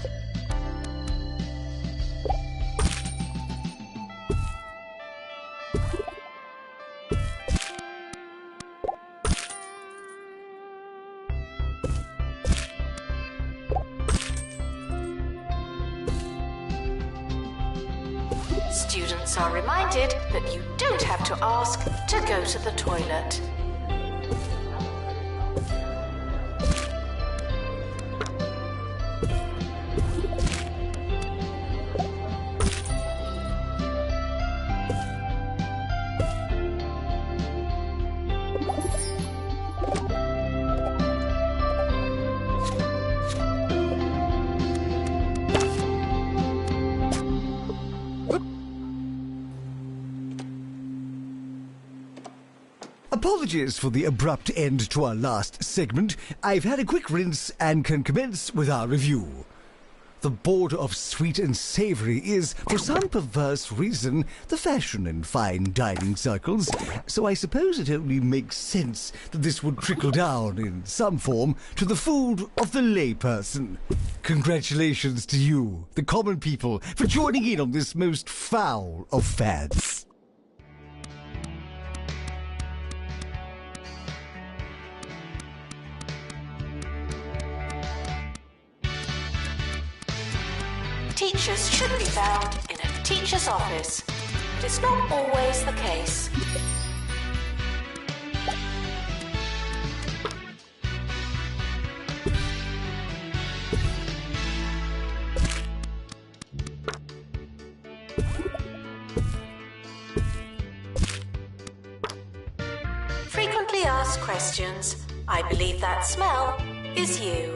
Students are reminded that you don't have to ask to go to the toilet. Apologies for the abrupt end to our last segment. I've had a quick rinse and can commence with our review. The border of sweet and savoury is, for some perverse reason, the fashion in fine dining circles, so I suppose it only makes sense that this would trickle down, in some form, to the food of the layperson. Congratulations to you, the common people, for joining in on this most foul of fads. Teachers should be found in a teacher's office. It is not always the case. Frequently asked questions. I believe that smell is you.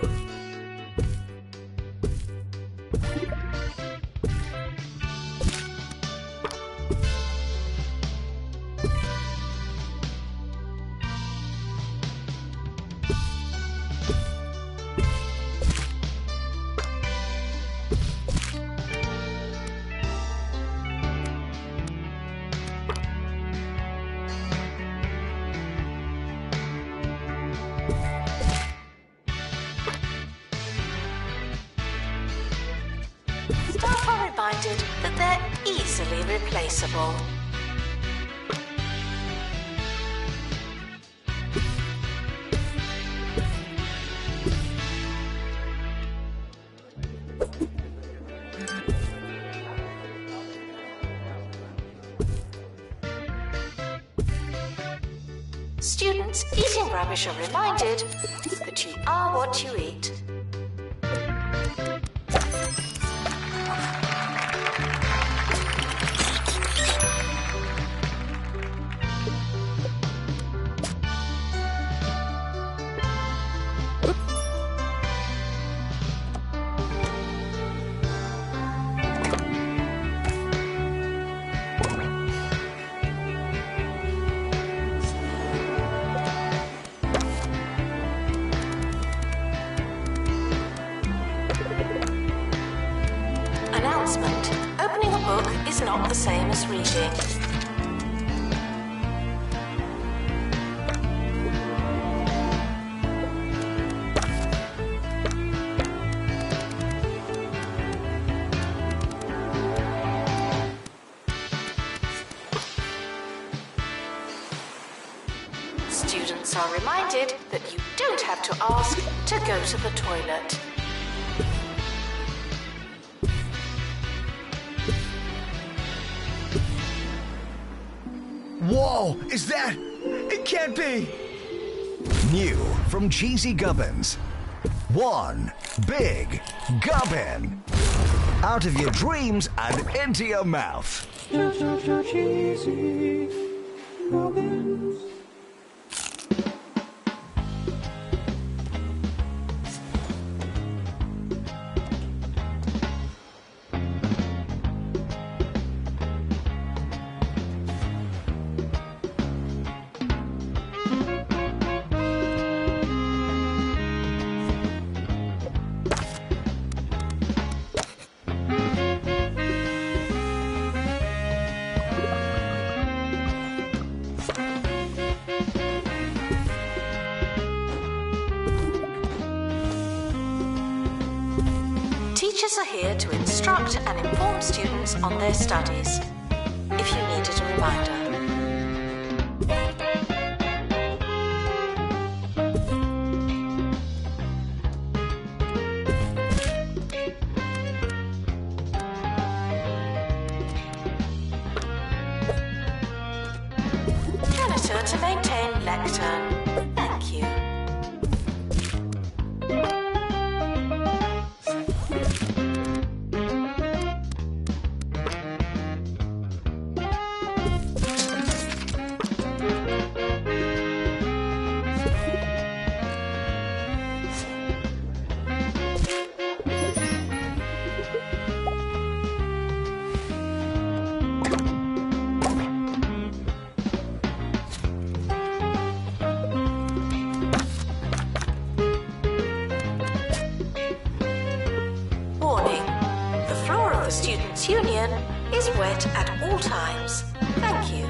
Staff are reminded that they're easily replaceable. Students eating rubbish are reminded that you are what you eat. Announcement. Opening a book is not the same as reading. Students are reminded that you don't have to ask to go to the toilet. Whoa, is that? It can't be! New from Cheesy Gubbins. One big gubbin. Out of your dreams and into your mouth. So cheesy. Gubbins. Teachers are here to instruct and inform students on their studies. If you needed a reminder. lectern. Thank you. Warning. The floor of the Students' Union is wet at all times. Thank you.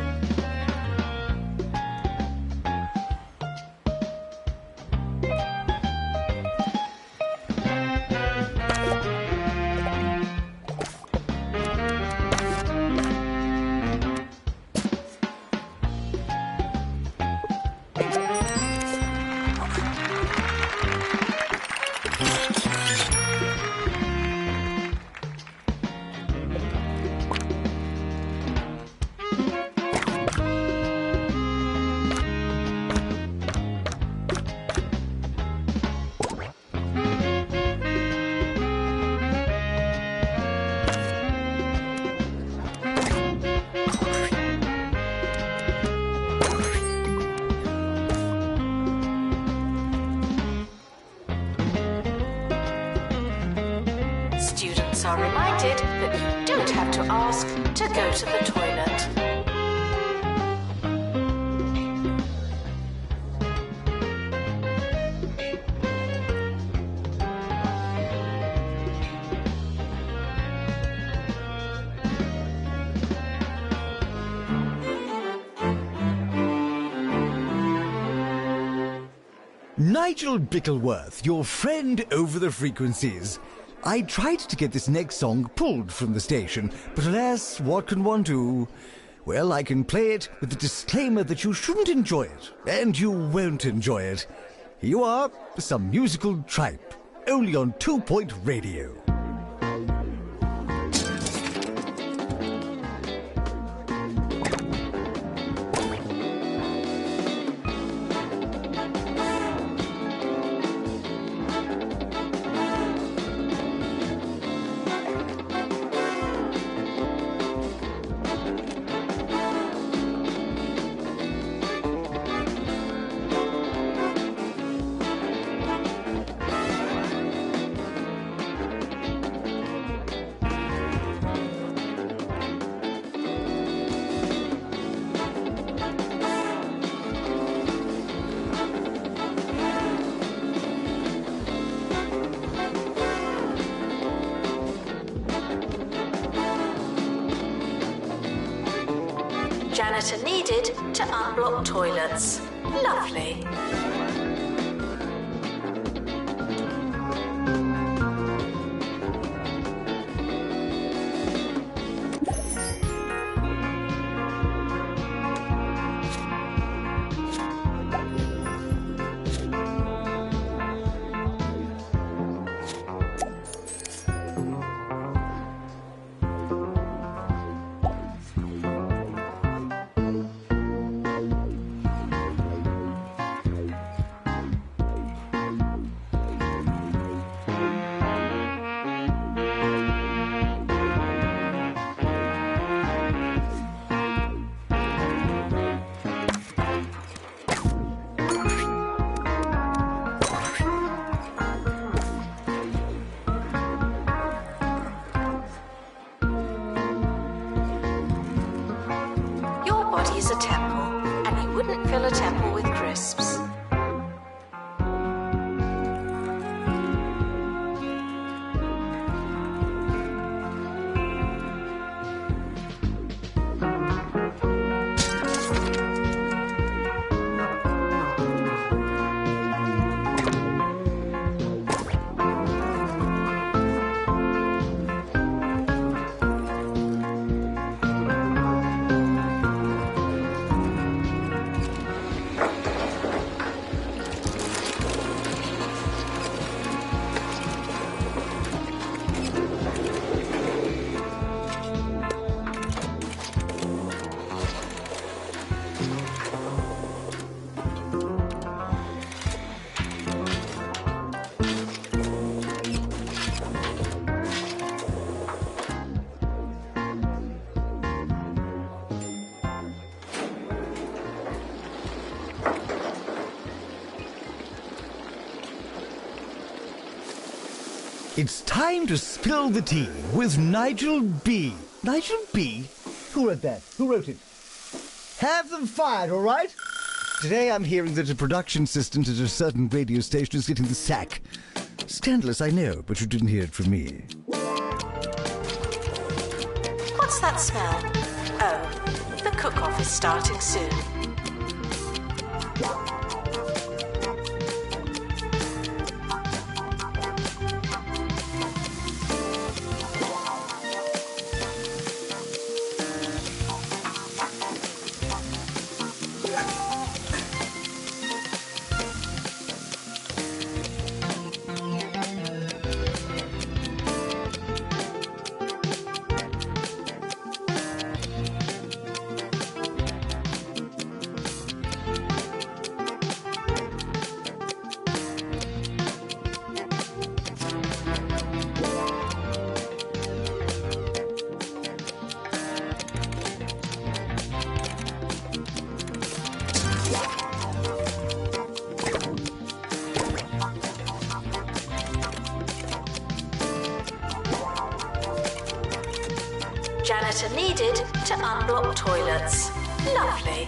Students are reminded that you don't have to ask to go to the toilet. Nigel Bickleworth, your friend over the frequencies. I tried to get this next song pulled from the station, but alas, what can one do? Well, I can play it with the disclaimer that you shouldn't enjoy it, and you won't enjoy it. Here you are, some musical tripe, only on 2 Point Radio. Janitor needed to unblock toilets. Lovely. Is a temple, and you wouldn't fill a temple with crisps. It's time to spill the tea with Nigel B. Nigel B? Who wrote that? Who wrote it? Have them fired, all right? Today I'm hearing that a production assistant at a certain radio station is getting the sack. Scandalous, I know, but you didn't hear it from me. What's that smell? Oh, the cook-off is starting soon. Janitor needed to unblock toilets. Lovely.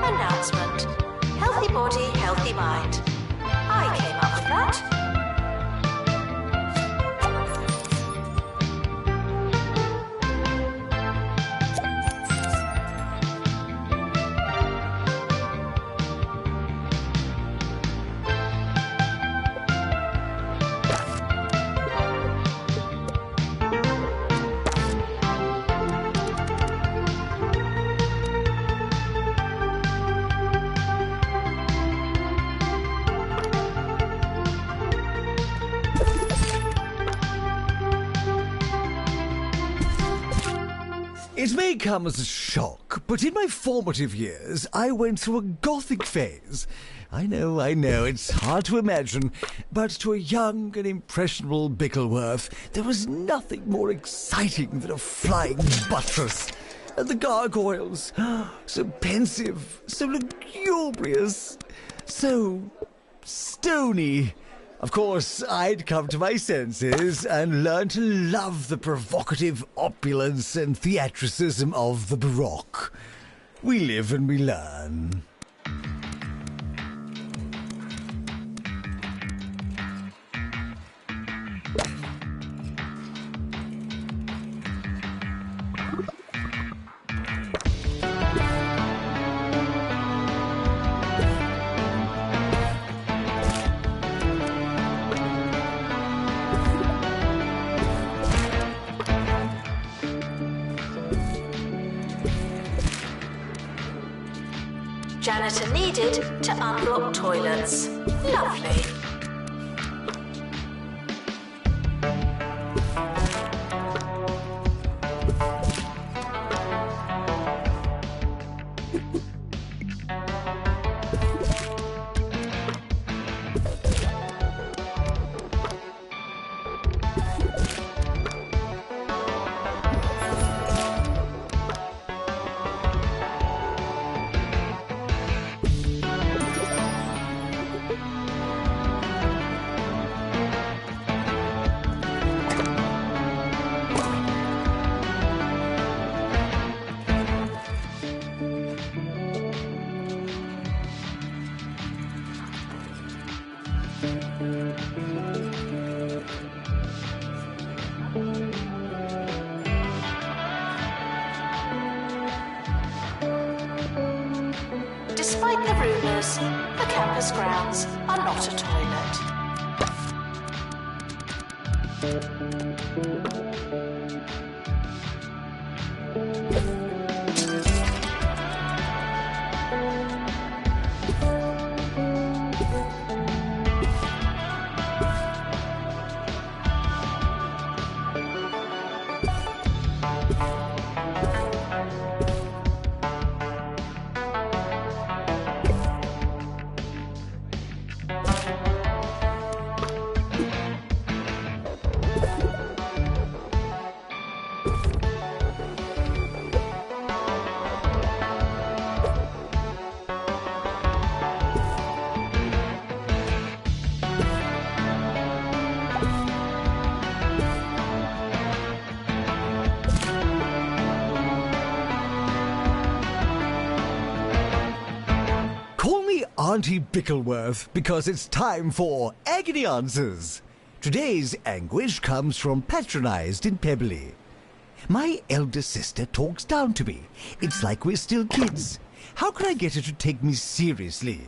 Announcement. Healthy body, healthy mind. I came up with that. It may come as a shock, but in my formative years, I went through a gothic phase. I know, it's hard to imagine, but to a young and impressionable Bickleworth, there was nothing more exciting than a flying buttress. And the gargoyles, so pensive, so lugubrious, so stony. Of course, I'd come to my senses and learn to love the provocative opulence and theatricism of the Baroque. We live and we learn. Janitor needed to unblock toilets. Lovely. Despite the rumours, the campus grounds are not a toilet. Call me Auntie Bickleworth because it's time for Agony Answers. Today's anguish comes from Patronised in Pebbly. My elder sister talks down to me. It's like we're still kids. How can I get her to take me seriously?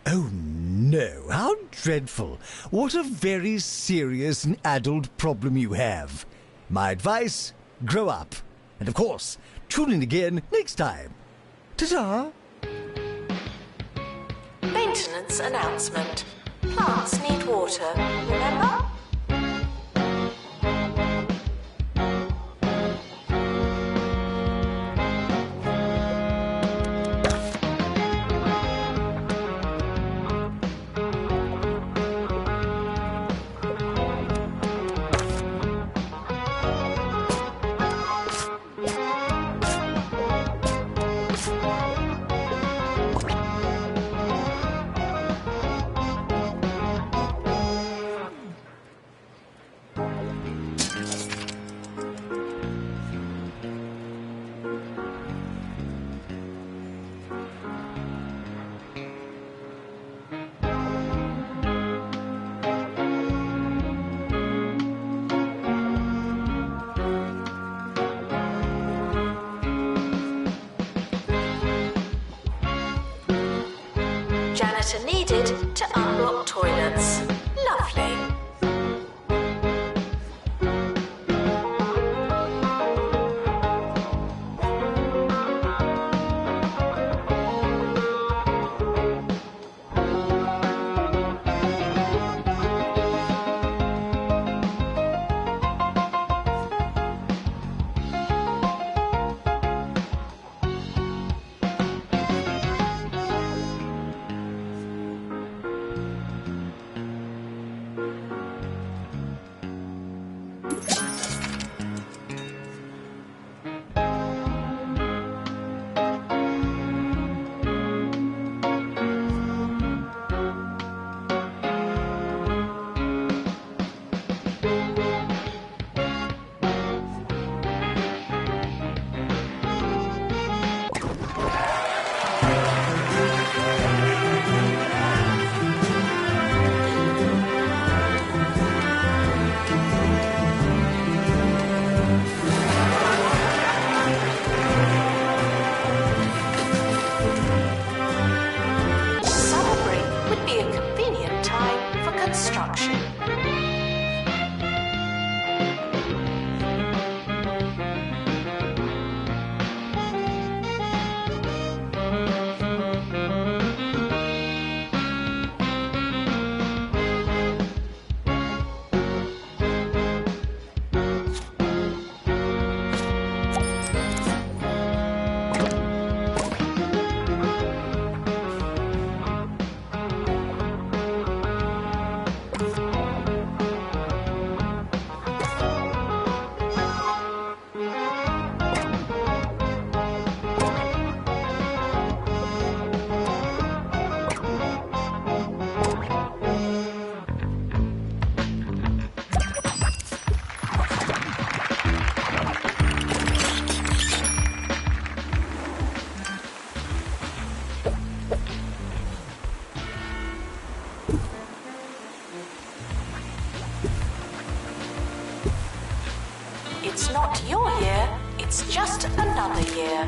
Oh no, how dreadful. What a very serious and adult problem you have. My advice, grow up. And of course, tune in again next time. Ta-ta! Maintenance announcement. Plants need water, remember? Janitor needed to unblock toilets. Lovely. It's not your year, it's just another year.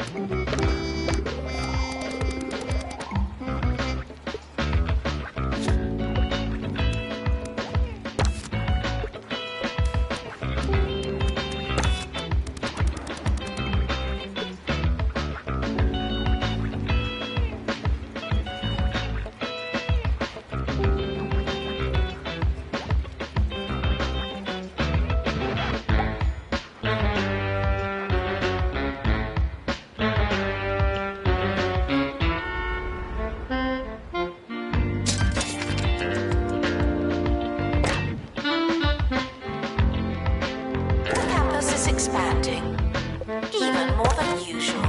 The campus is expanding, even more than usual.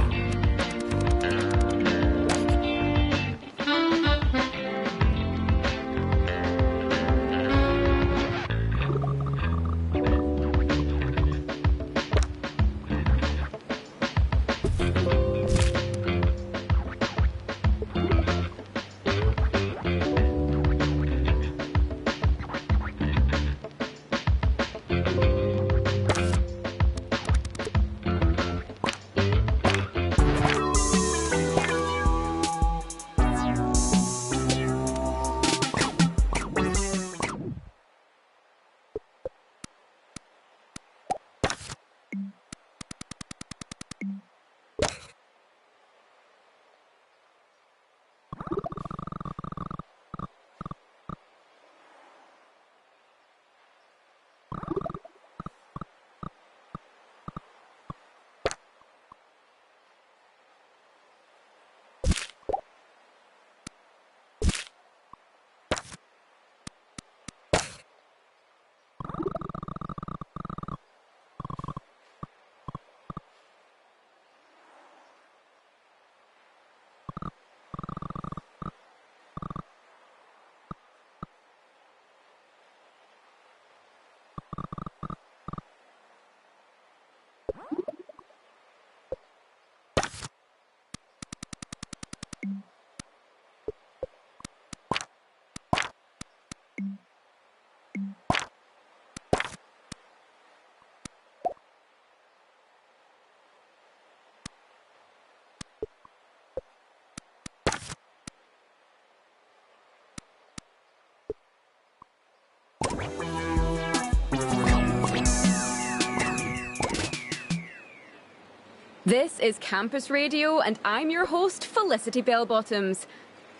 This is Campus Radio, and I'm your host, Felicity Bellbottoms.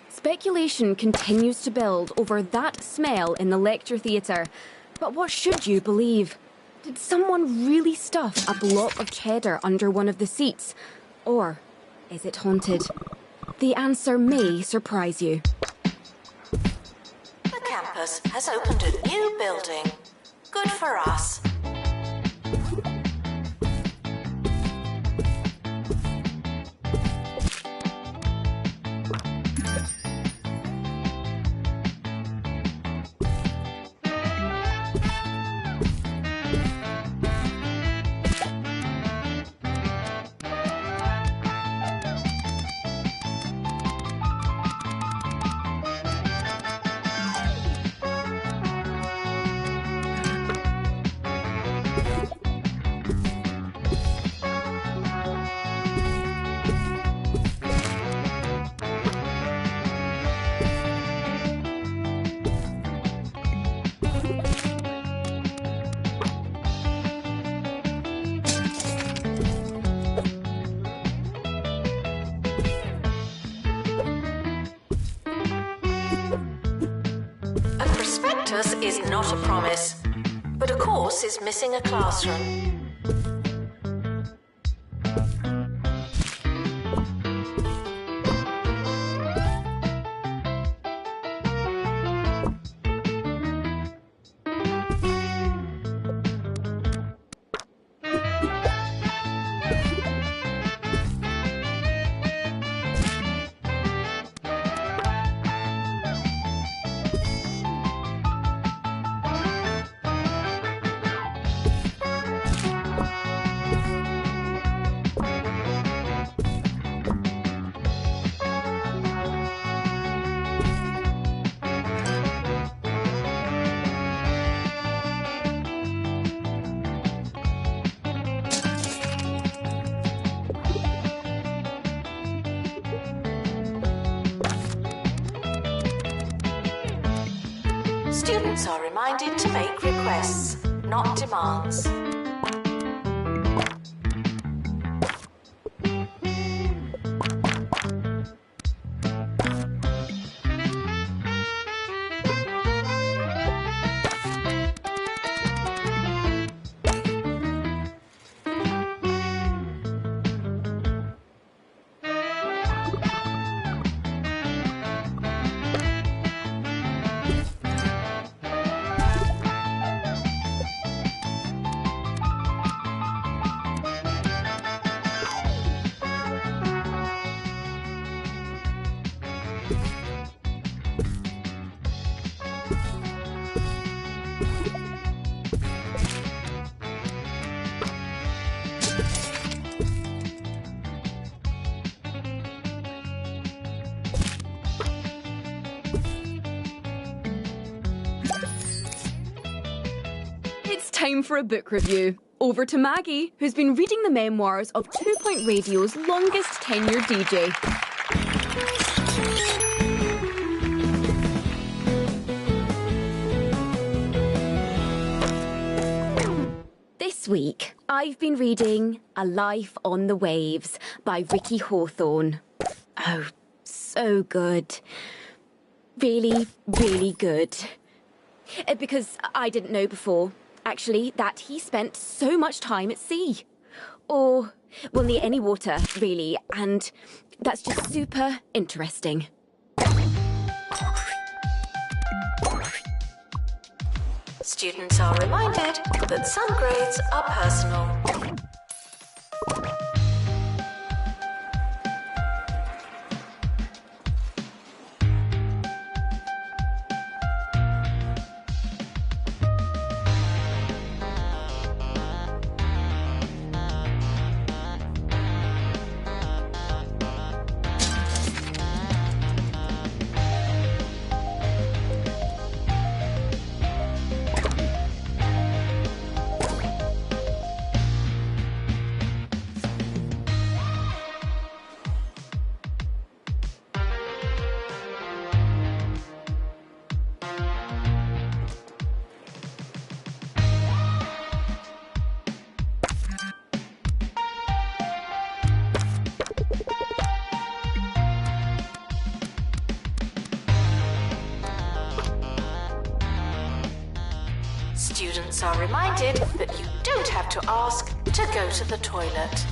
Speculation continues to build over that smell in the lecture theatre. But what should you believe? Did someone really stuff a block of cheddar under one of the seats? Or is it haunted? The answer may surprise you. The campus has opened a new building. Good for us. Is not a promise, but a course is missing a classroom. Students are reminded to make requests, not demands. Time for a book review. Over to Maggie, who's been reading the memoirs of 2 Point Radio's longest tenured DJ. This week, I've been reading A Life on the Waves by Ricky Hawthorne. Oh, so good. Really, really good. Because I didn't know before, actually, that he spent so much time at sea. Or, well, near any water, really, and that's just super interesting. Students are reminded that some grades are personal. Students are reminded that you don't have to ask to go to the toilet.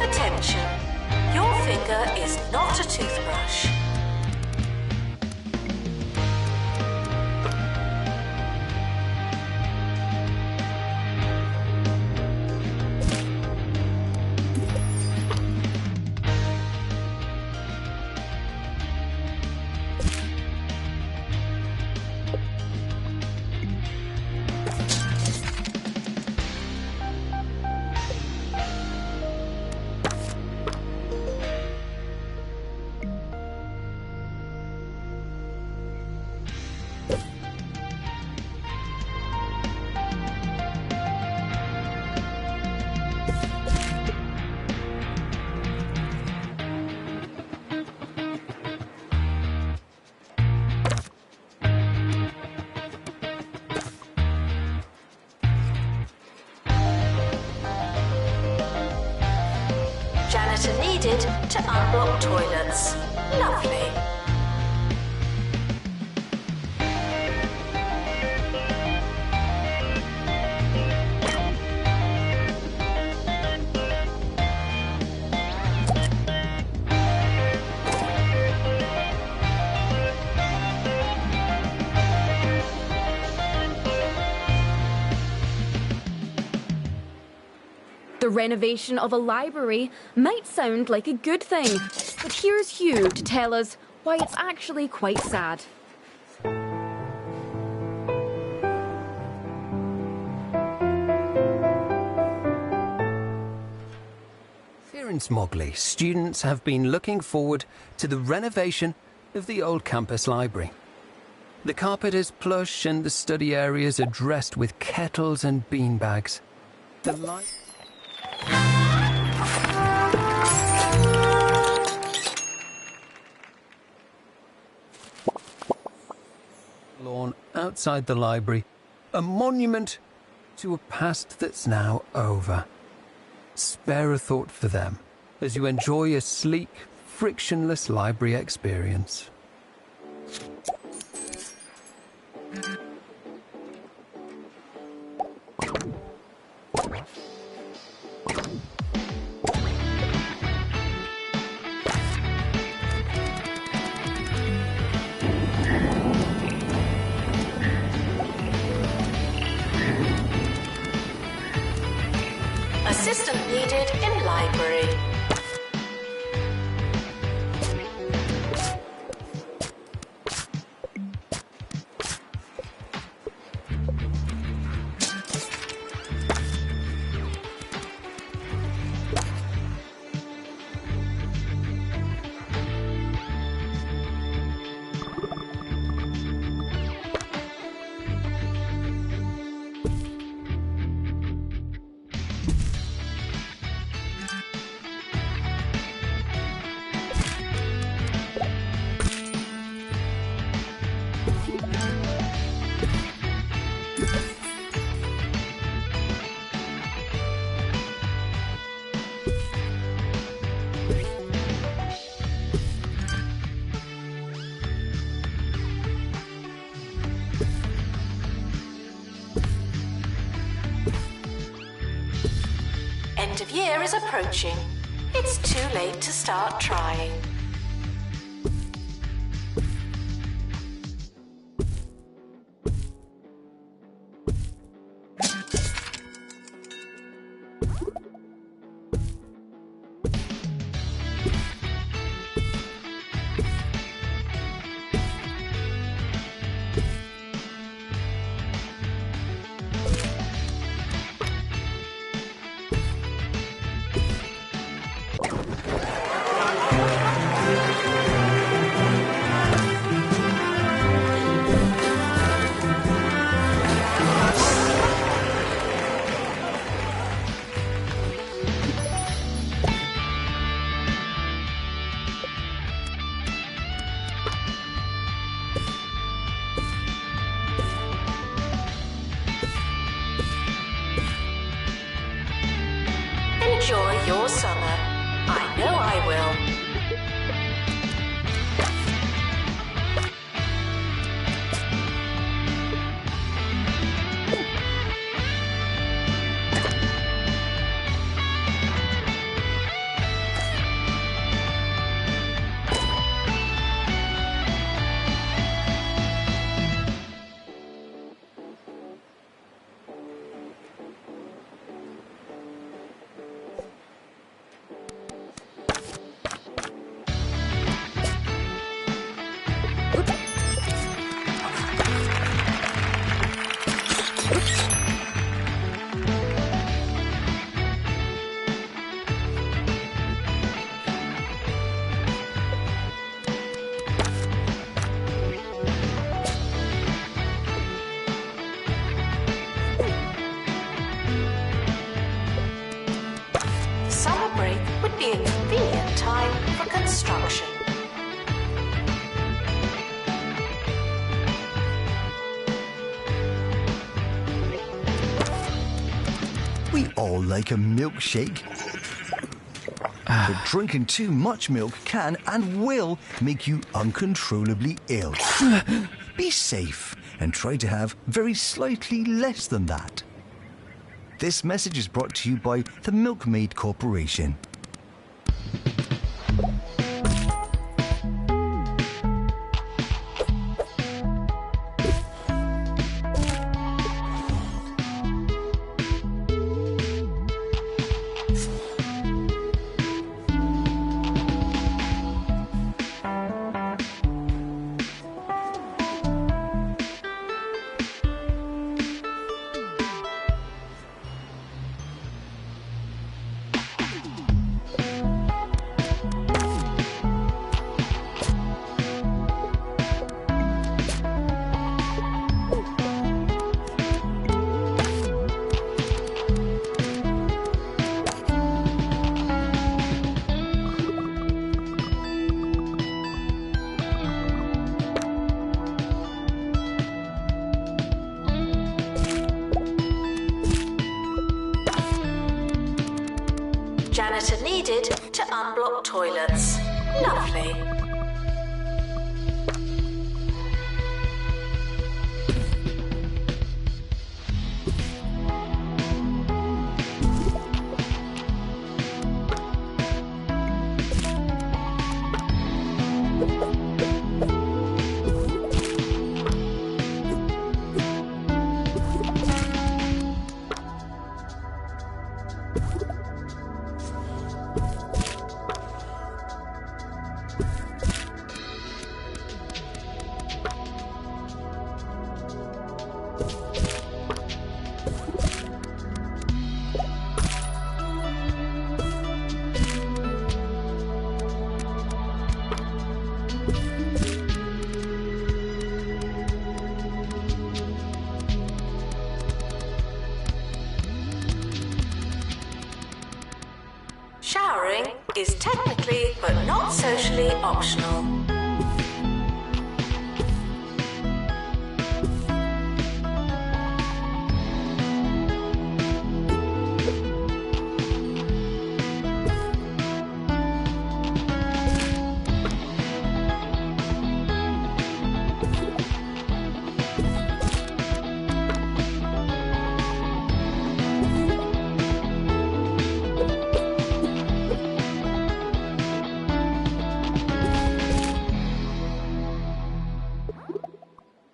Attention, your finger is not a toothbrush. Janitor needed to unblock toilets. Lovely. The renovation of a library might sound like a good thing, but here's Hugh to tell us why it's actually quite sad. Here in Smogley, students have been looking forward to the renovation of the old campus library. The carpet is plush and the study areas are dressed with kettles and beanbags. The light... lawn outside the library, a monument to a past that's now over. Spare a thought for them as you enjoy a sleek, frictionless library experience. Assistant needed in library. End of year is approaching. It's too late to start trying. Enjoy your summer. I know I will. Summer break would be a convenient time for construction. We all like a milkshake. But drinking too much milk can and will make you uncontrollably ill. Be safe and try to have very slightly less than that. This message is brought to you by the Milkmaid Corporation. Janitor needed to unblock toilets. Lovely. Showering is technically but not socially optional.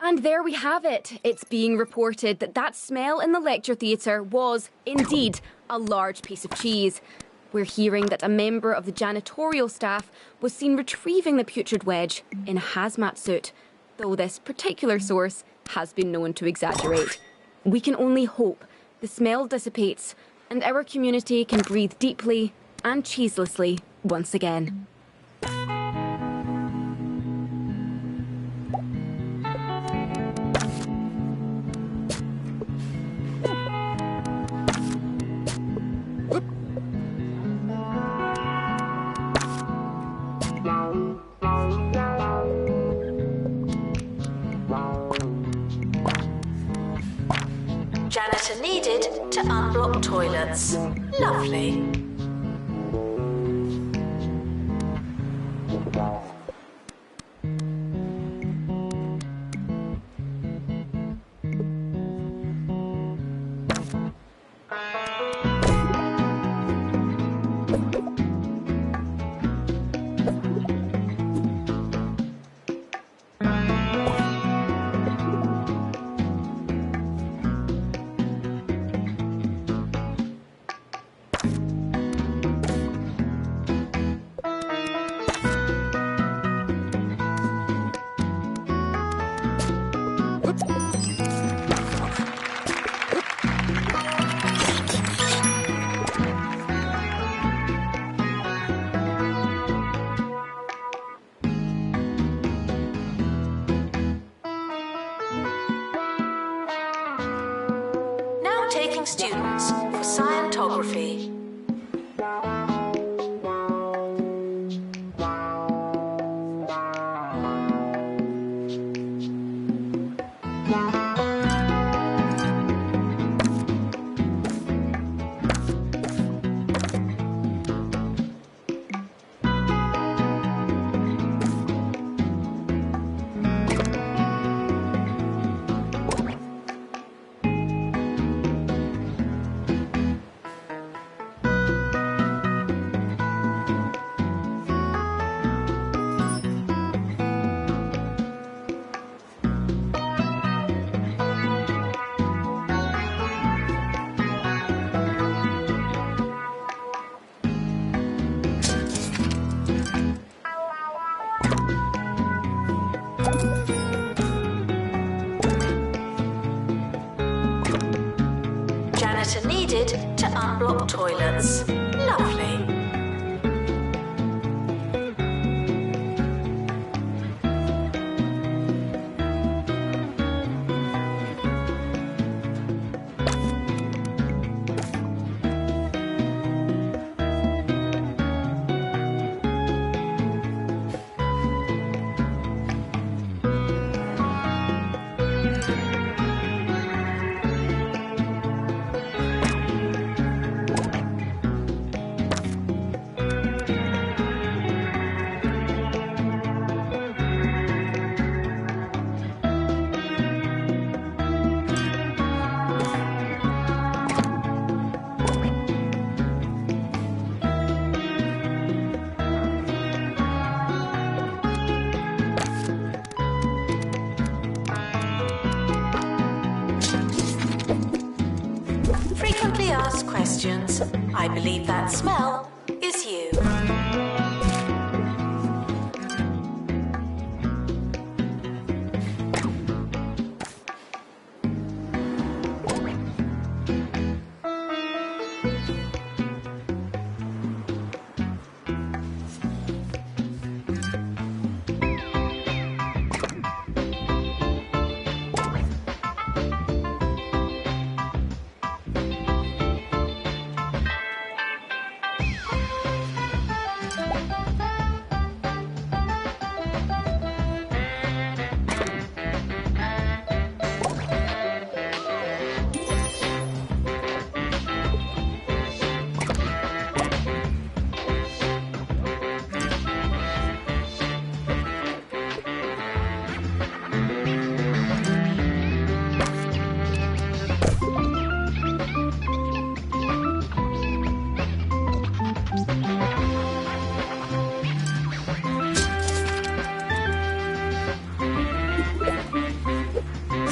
And there we have it. It's being reported that that smell in the lecture theatre was, indeed, a large piece of cheese. We're hearing that a member of the janitorial staff was seen retrieving the putrid wedge in a hazmat suit, though this particular source has been known to exaggerate. We can only hope the smell dissipates and our community can breathe deeply and cheeselessly once again. Janitor needed to unblock toilets. Lovely. Taking students for Scientography. Janitor needed to unblock toilets. Lovely. Frequently asked questions. I believe that smell is you.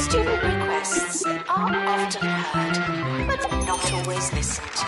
Student requests are often heard, but not always listened to.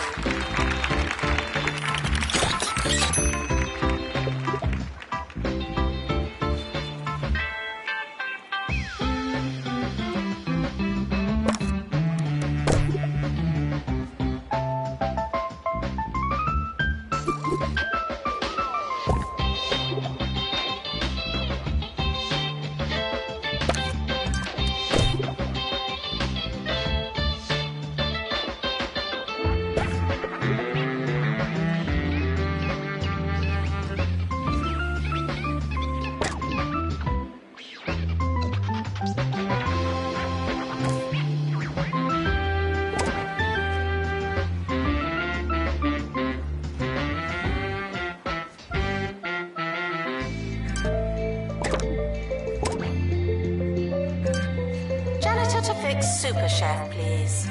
Janitor to fix Super Chef, please.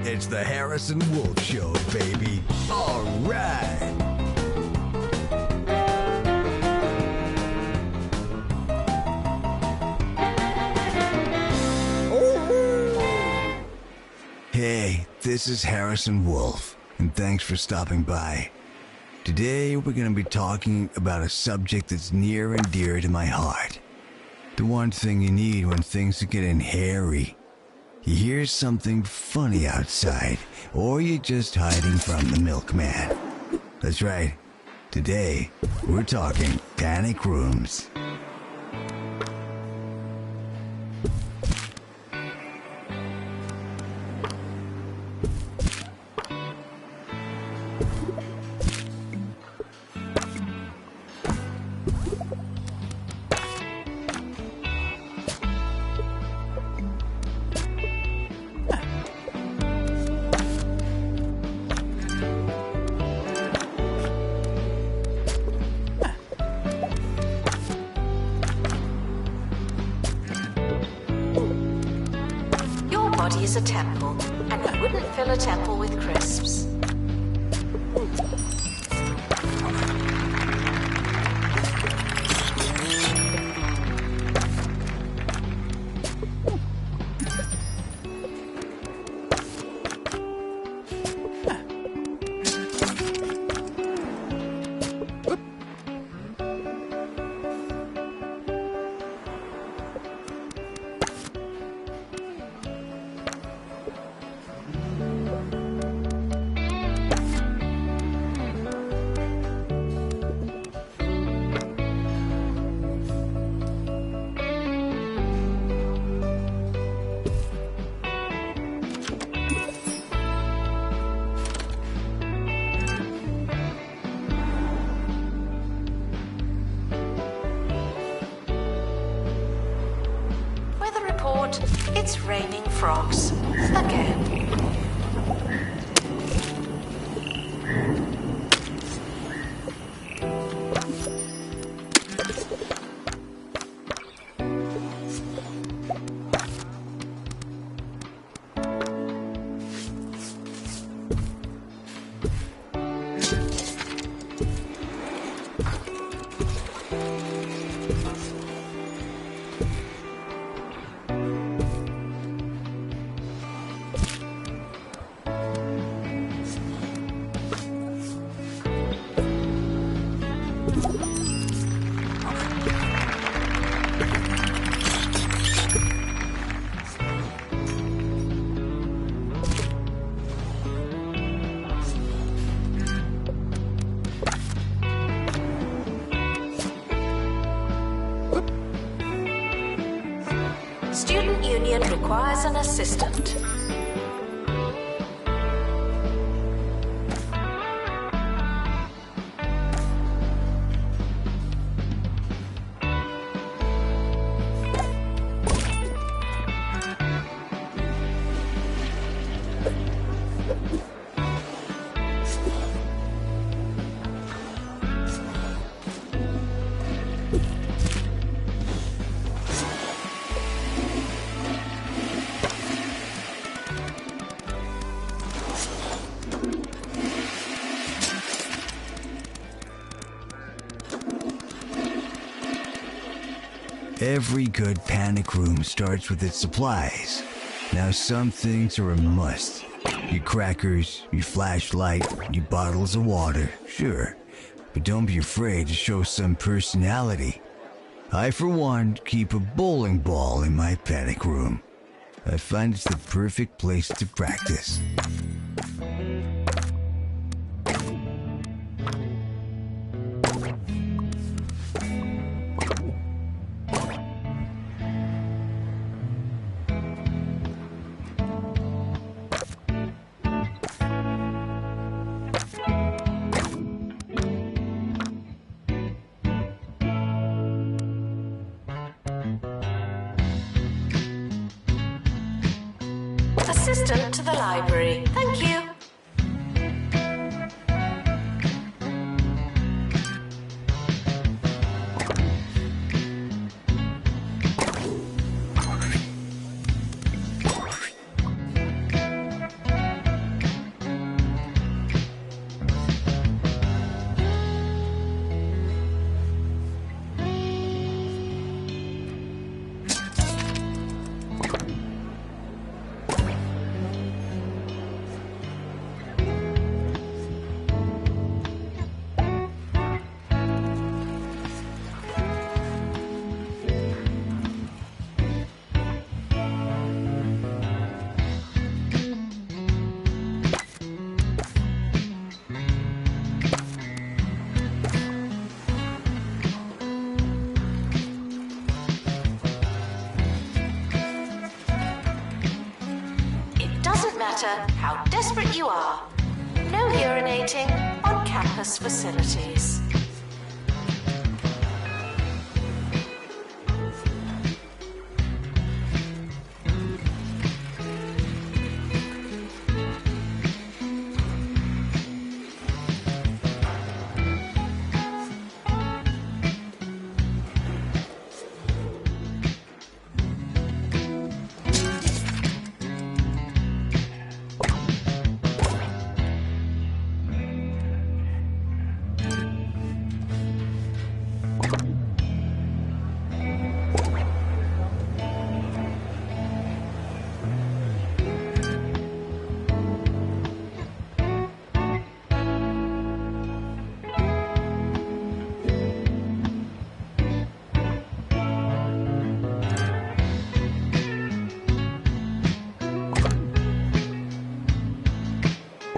It's the Harrison Wolf Show, baby. All right. Hey, this is Harrison Wolf, and thanks for stopping by. Today, we're going to be talking about a subject that's near and dear to my heart. The one thing you need when things are getting hairy. You hear something funny outside, or you're just hiding from the milkman. That's right. Today, we're talking panic rooms. Body is a temple, and you wouldn't fill a temple with crisps. fault. It's raining frogs. Again. Student Union requires an assistant. Every good panic room starts with its supplies. Now some things are a must. Your crackers, your flashlight, your bottles of water, sure. But don't be afraid to show some personality. I, for one, keep a bowling ball in my panic room. I find it's the perfect place to practice. Assistant to the library. Thank you. How desperate you are. No urinating on campus facilities.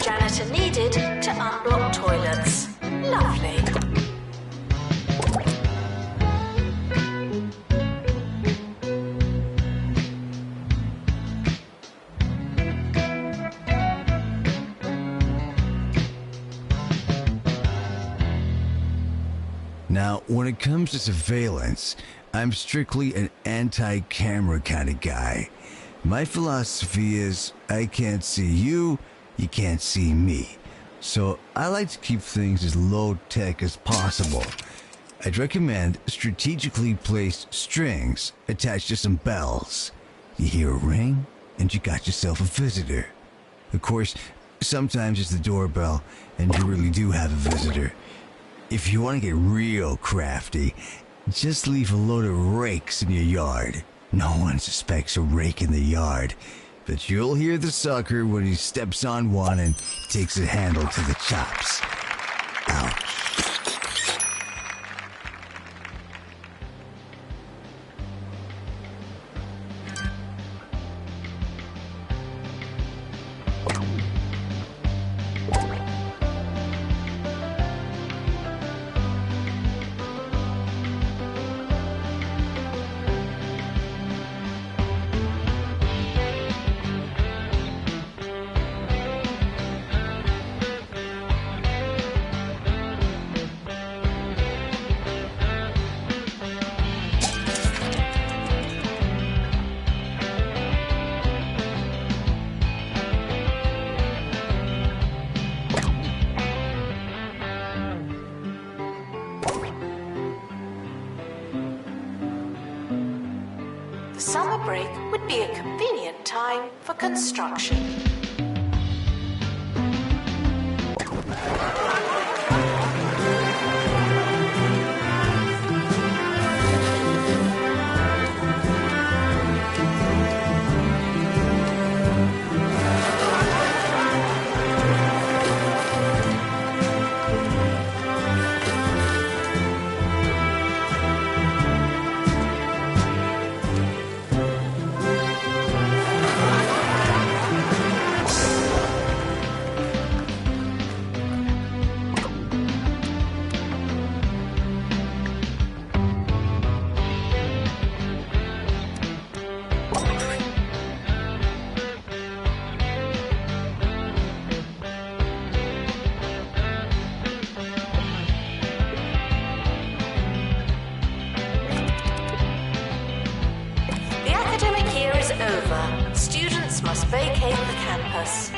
Janitor needed to unblock toilets. Lovely. Now, when it comes to surveillance, I'm strictly an anti-camera kind of guy. My philosophy is I can't see you, you can't see me. So I like to keep things as low-tech as possible. I'd recommend strategically placed strings attached to some bells. You hear a ring, and you got yourself a visitor. Of course, sometimes it's the doorbell, and you really do have a visitor. If you want to get real crafty, just leave a load of rakes in your yard. No one suspects a rake in the yard, but you'll hear the sucker when he steps on one and takes a handle to the chops. Ouch. The summer break would be a convenient time for construction. Over. Students must vacate the campus.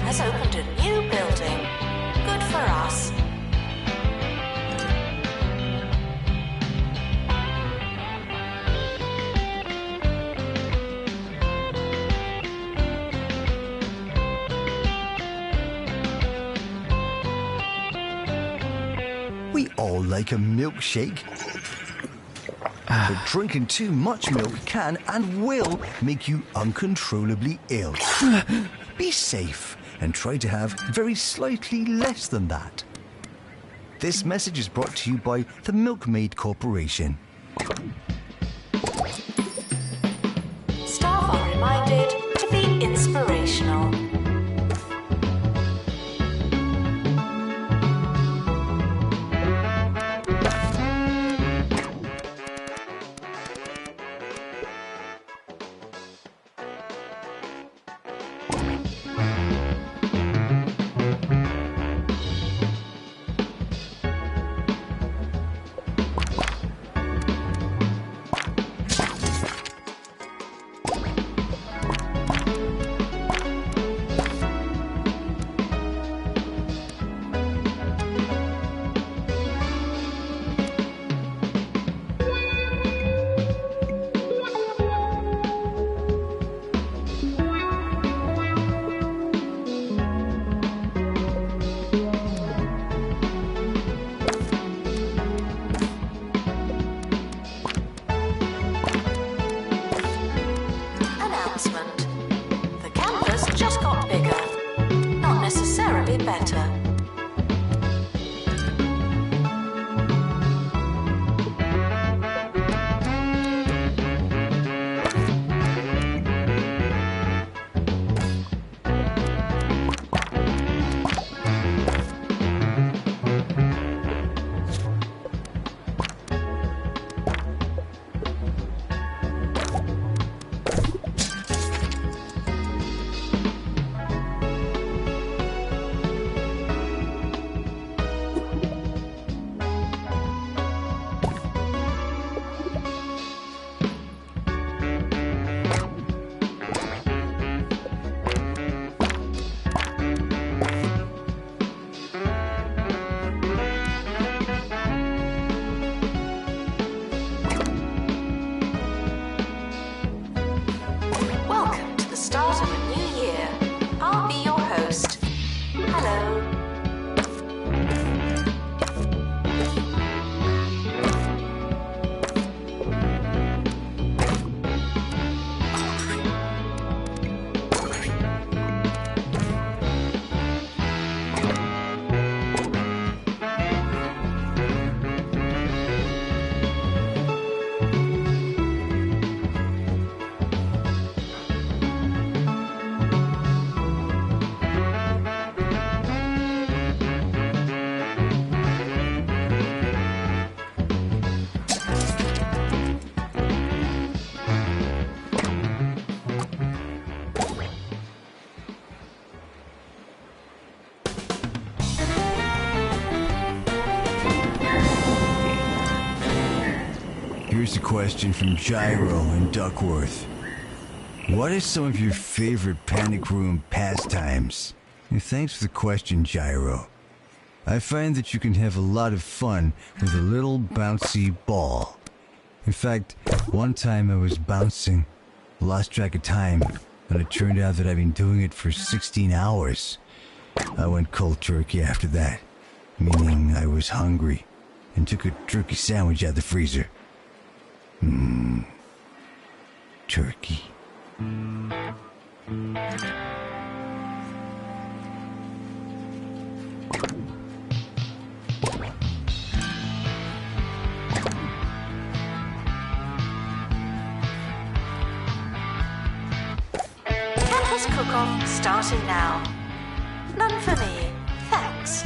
Has opened a new building. Good for us. We all like a milkshake. But drinking too much milk can and will make you uncontrollably ill. Be safe and try to have very slightly less than that. This message is brought to you by the Milkmaid Corporation. Staff are reminded to be inspirational. announcement. The campus just got bigger, not necessarily better. Here's a question from Gyro in Duckworth. What are some of your favorite panic room pastimes? And thanks for the question, Gyro. I find that you can have a lot of fun with a little bouncy ball. In fact, one time I was bouncing, lost track of time, and it turned out that I'd been doing it for 16 hours. I went cold turkey after that, meaning I was hungry, and took a turkey sandwich out the freezer. Turkey. Campus cook-off starting now. None for me, thanks.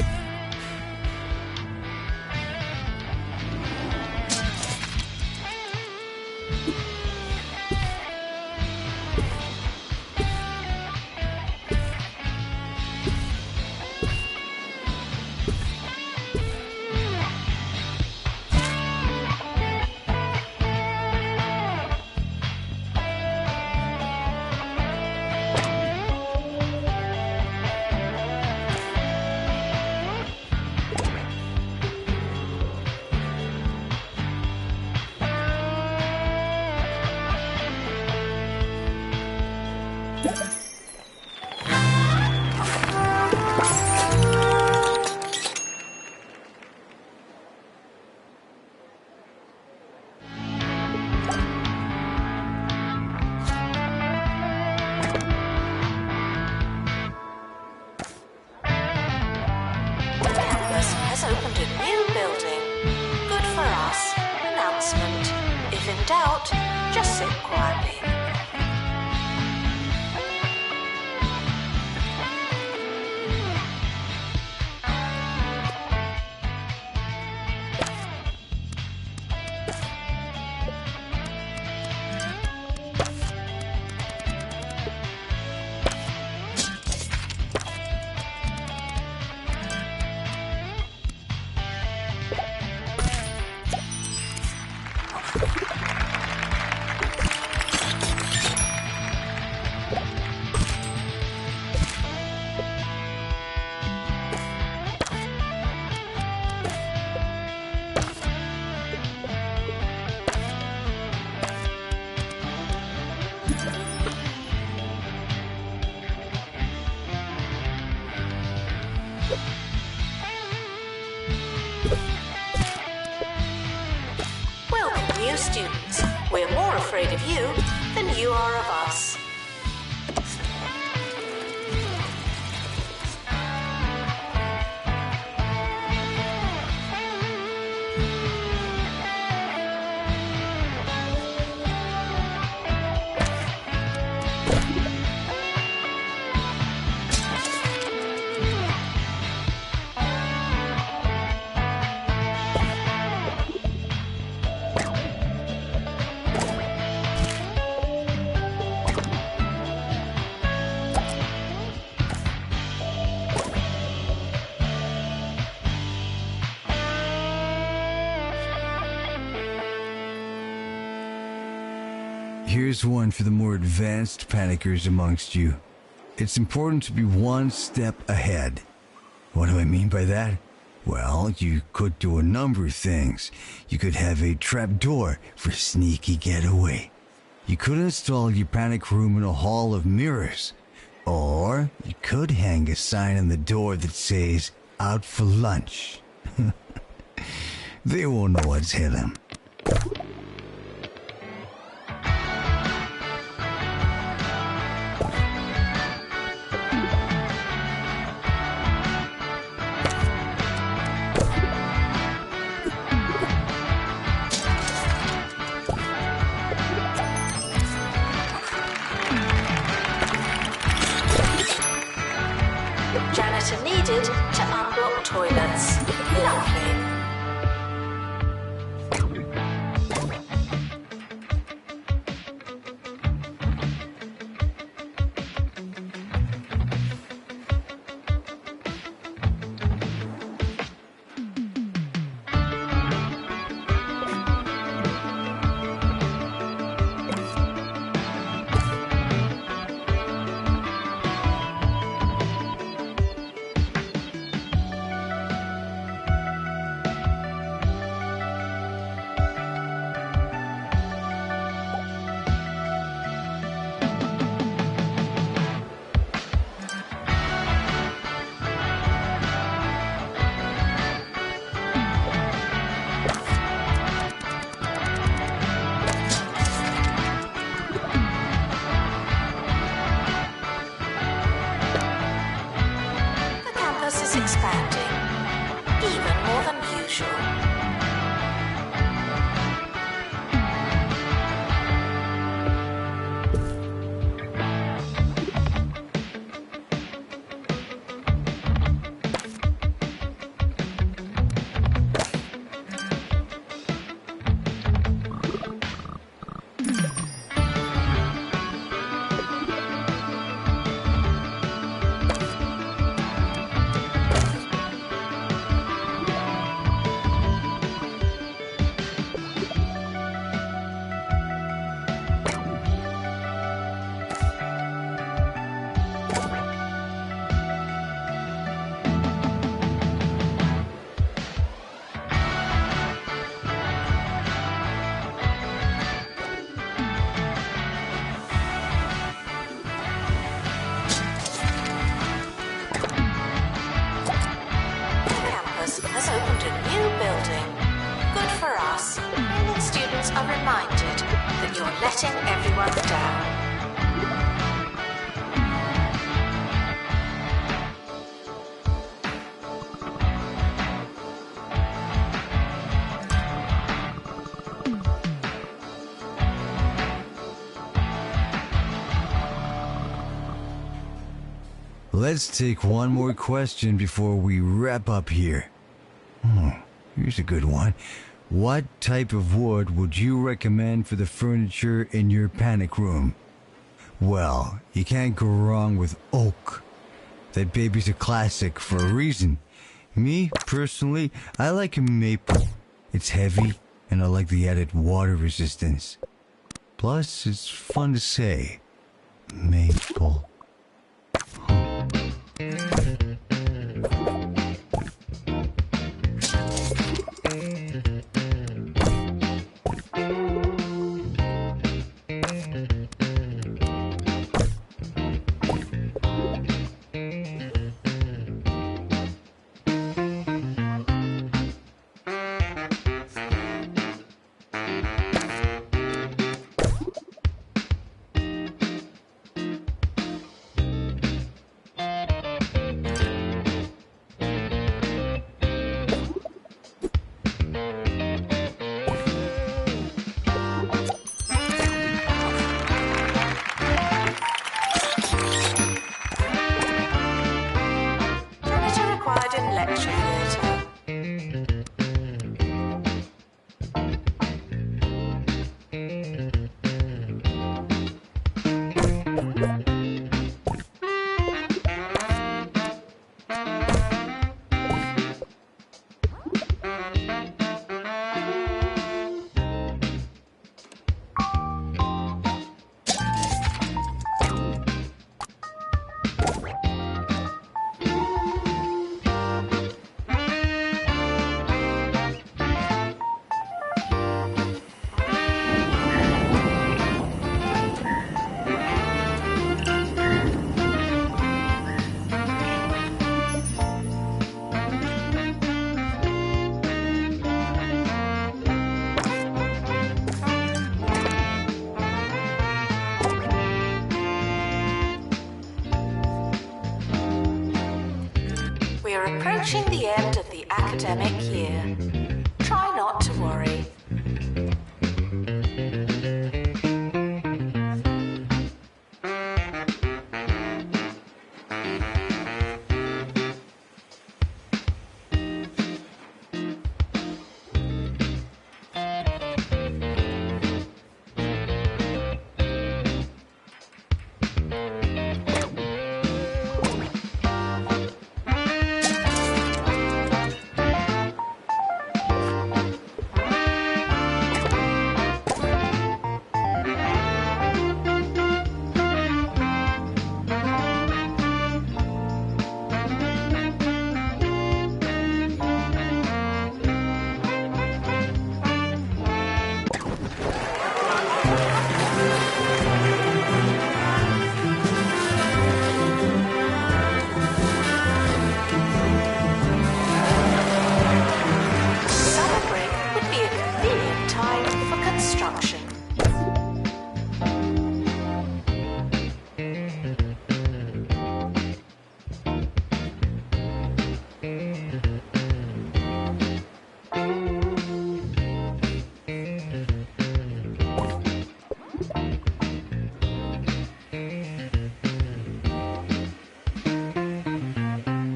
Opened a new building. Good for us. Announcement. If in doubt, just sit quietly. Welcome, new students. We're more afraid of you than you are of us. Here's one for the more advanced panickers amongst you. It's important to be one step ahead. What do I mean by that? Well, you could do a number of things. You could have a trapdoor for sneaky getaway. You could install your panic room in a hall of mirrors. Or you could hang a sign on the door that says, "Out for lunch." They won't know what's hit them. Janitor needed to unblock toilets. Lovely. Expanding, even more than usual. Has opened a new building. Good for us. And students are reminded that you're letting everyone down. Let's take one more question before we wrap up here. Here's a good one. What type of wood would you recommend for the furniture in your panic room? Well, you can't go wrong with oak. That baby's a classic for a reason. Me, personally, I like maple. It's heavy, and I like the added water resistance. Plus, it's fun to say. Maple. we're approaching the end of the academic year. Try not to worry.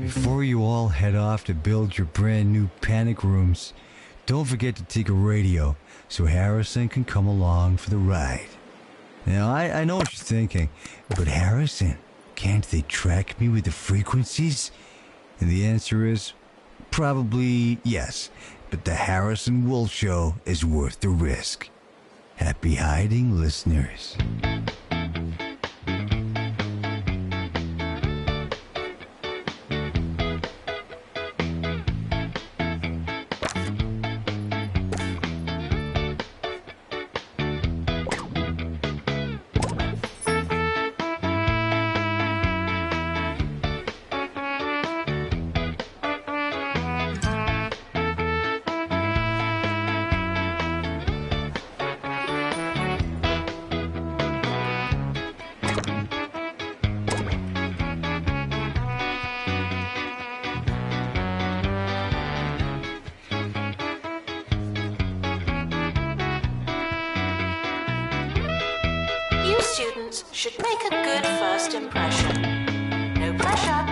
Before you all head off to build your brand new panic rooms, don't forget to take a radio so Harrison can come along for the ride. Now, I know what you're thinking, but Harrison, can't they track me with the frequencies? And the answer is probably yes, but the Harrison Wolf Show is worth the risk. Happy hiding, listeners. You students should make a good first impression. No pressure.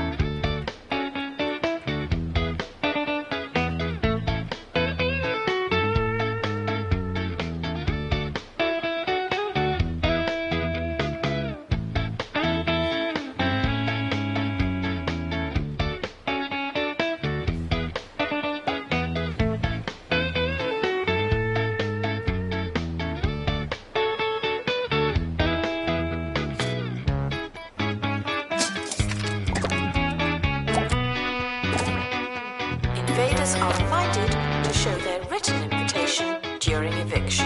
Invaders are reminded to show their written invitation during eviction.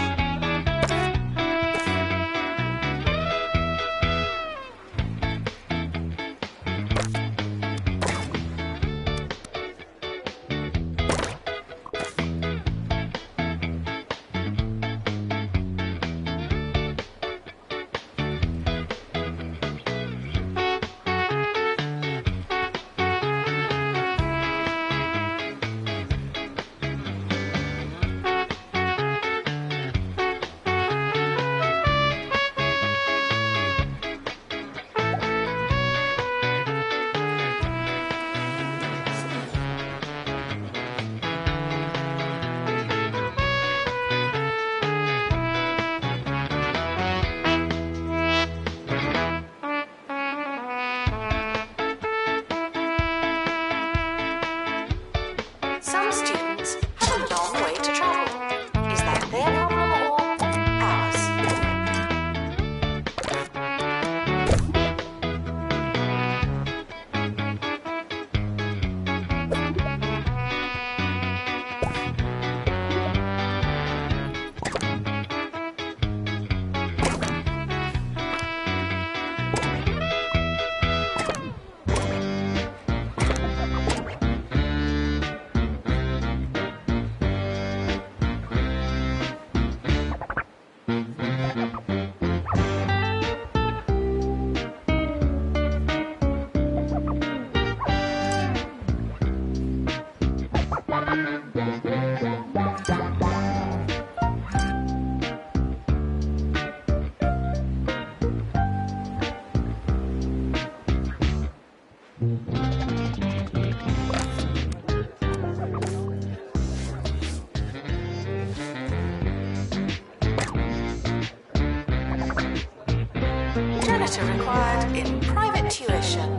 required in private tuition.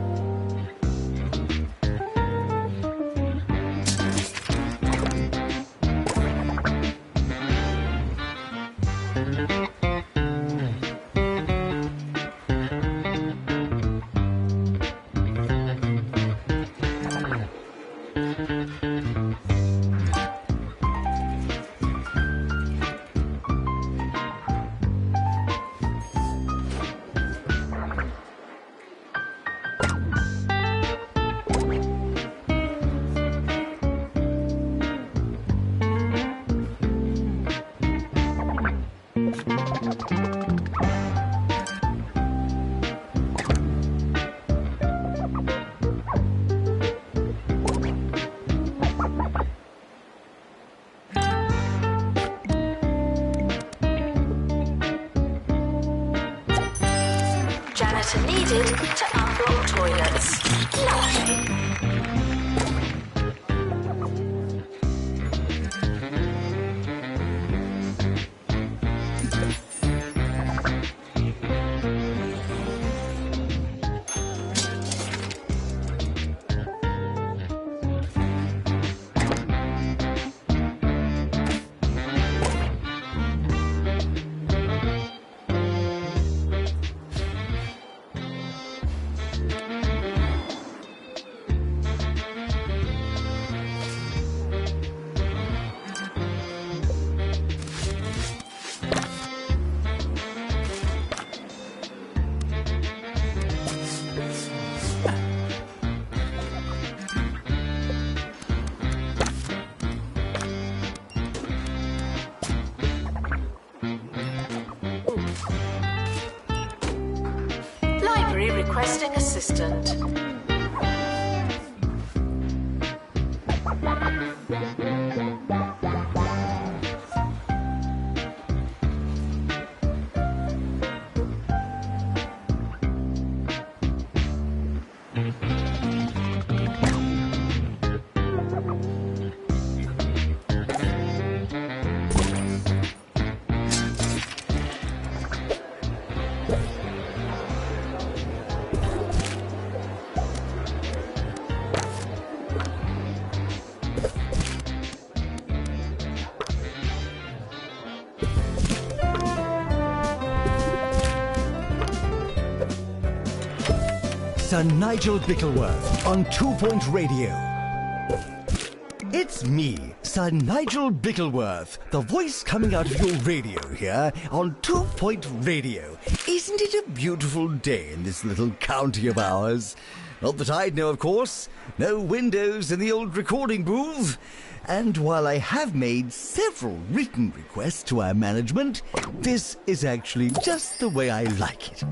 Janitor needed to unblock toilets. Lovely. Library requesting assistant. Sir Nigel Bickleworth on 2 Point Radio. It's me, Sir Nigel Bickleworth, the voice coming out of your radio here on 2 Point Radio. Isn't it a beautiful day in this little county of ours? Not that I'd know, of course. No windows in the old recording booth. And while I have made several written requests to our management, this is actually just the way I like it.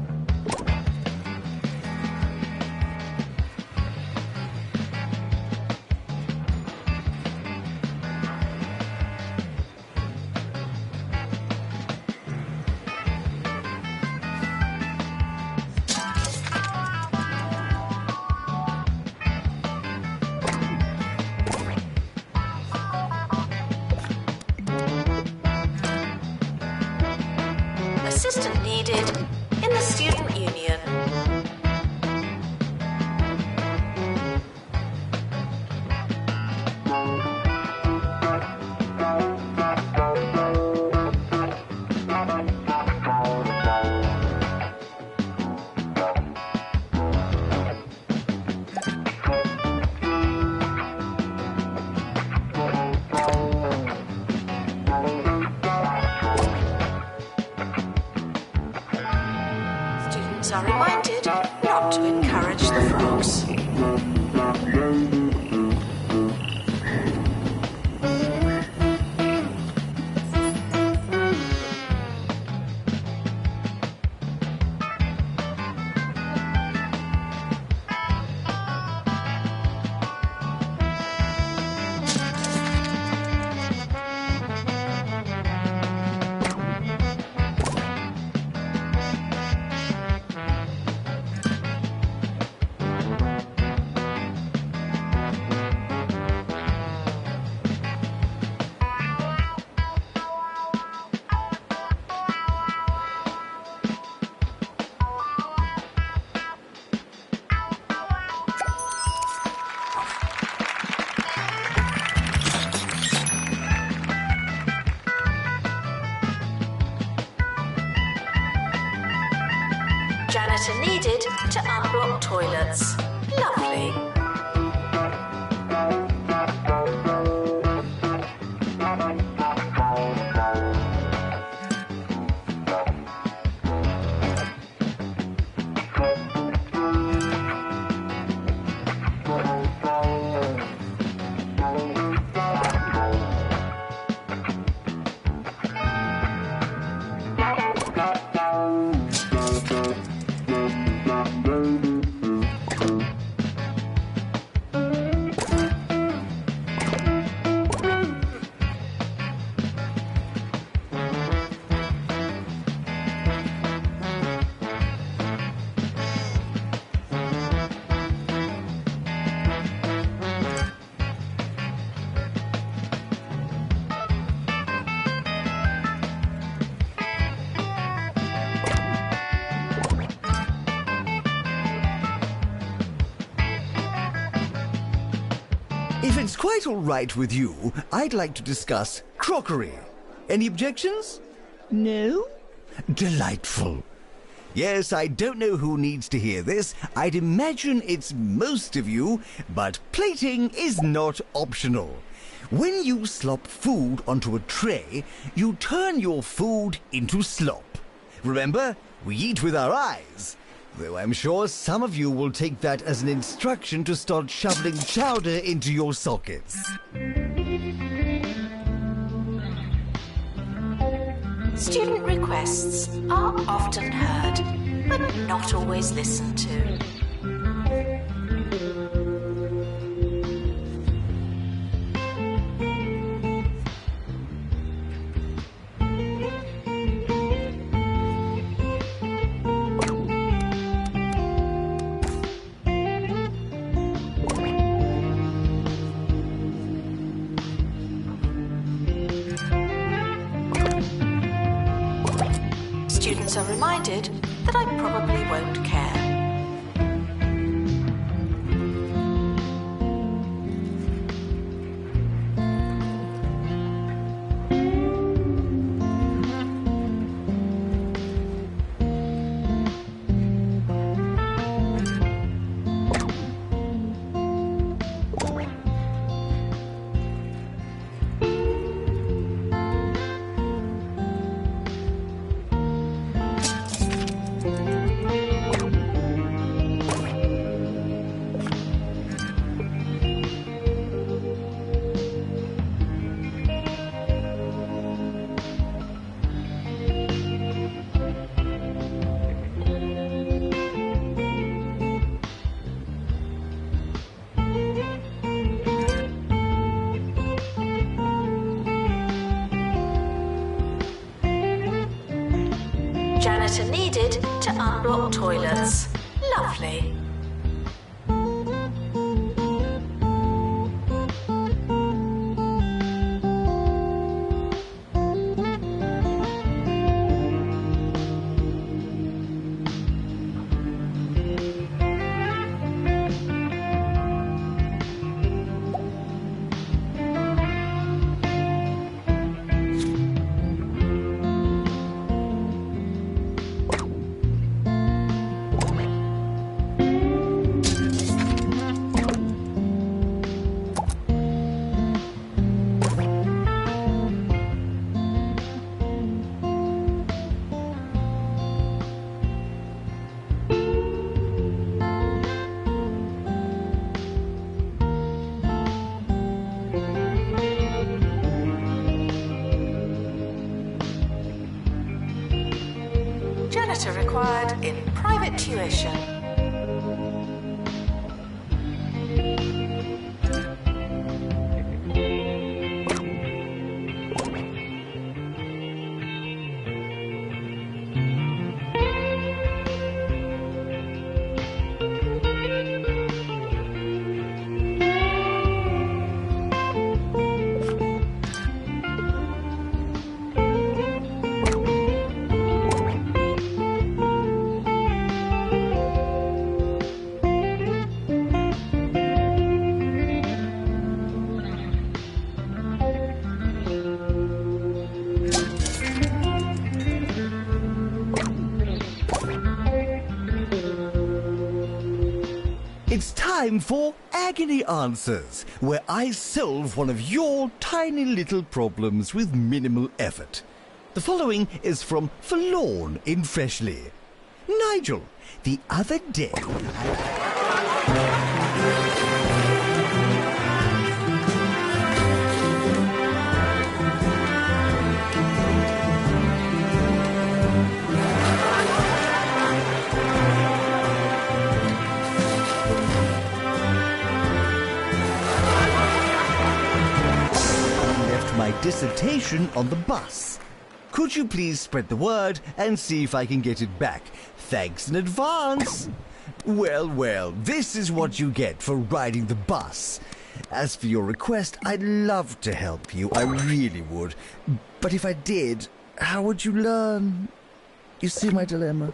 Assistant needed in the student union. Are reminded not to encourage the frogs. needed to unblock toilets. Lovely. If it's quite all right with you, I'd like to discuss crockery. Any objections? No? Delightful. Yes, I don't know who needs to hear this. I'd imagine it's most of you, but plating is not optional. When you slop food onto a tray, you turn your food into slop. Remember, we eat with our eyes. Though I'm sure some of you will take that as an instruction to start shoveling chowder into your sockets. Student requests are often heard, but not always listened to. Students are reminded that I probably won't care. Janitor needed to unblock toilets. Lovely. Janitor required in private tuition. It's time for Agony Answers, where I solve one of your tiny little problems with minimal effort. The following is from Forlorn in Freshley. Nigel, the other day... my dissertation on the bus. Could you please spread the word and see if I can get it back? Thanks in advance. Well, this is what you get for riding the bus. As for your request, I'd love to help you, I really would. But if I did, how would you learn? You see my dilemma?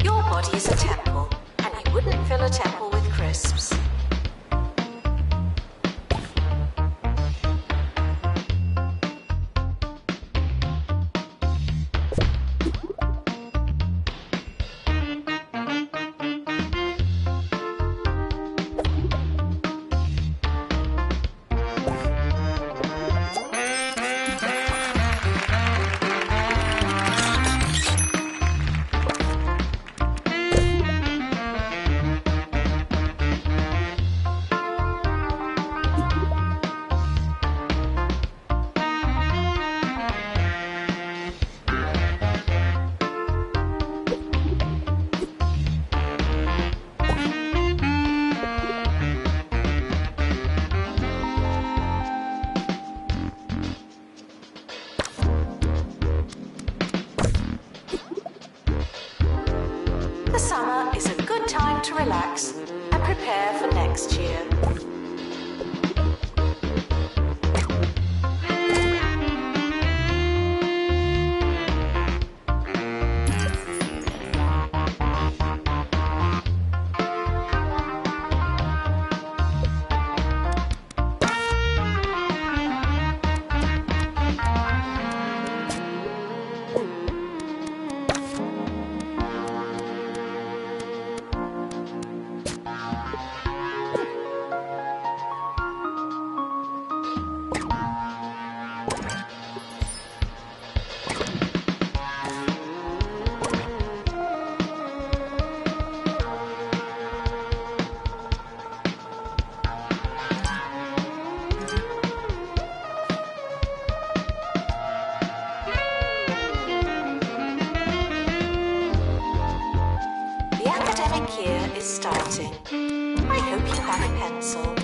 Your body is a temple, and you wouldn't fill a temple with crisps. The summer is a good time to relax and prepare for next year. The academic year is starting. I hope you have a pencil.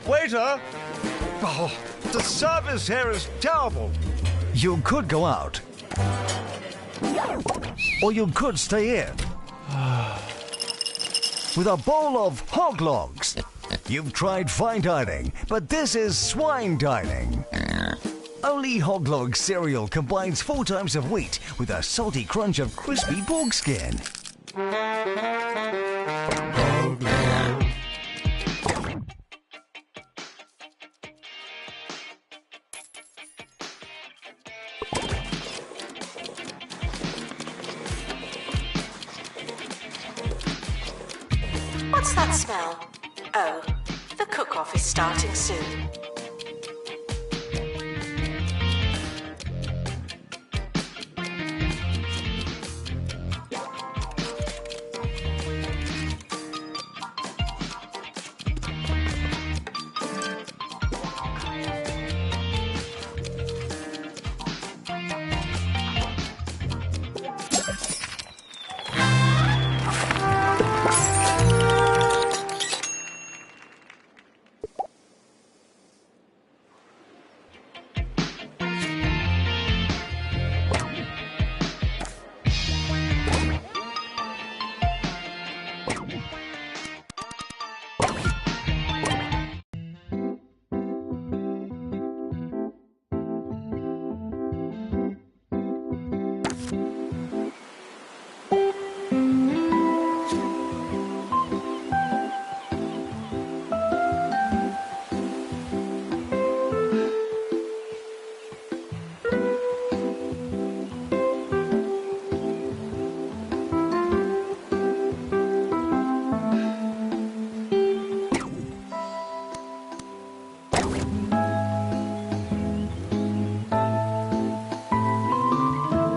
Waiter! Oh, the service here is terrible. You could go out. Or you could stay in. With a bowl of hog logs. You've tried fine dining, but this is swine dining. Only Hog Log cereal combines 4 types of wheat with a salty crunch of crispy pork skin. What's that smell? Oh, the cook-off is starting soon.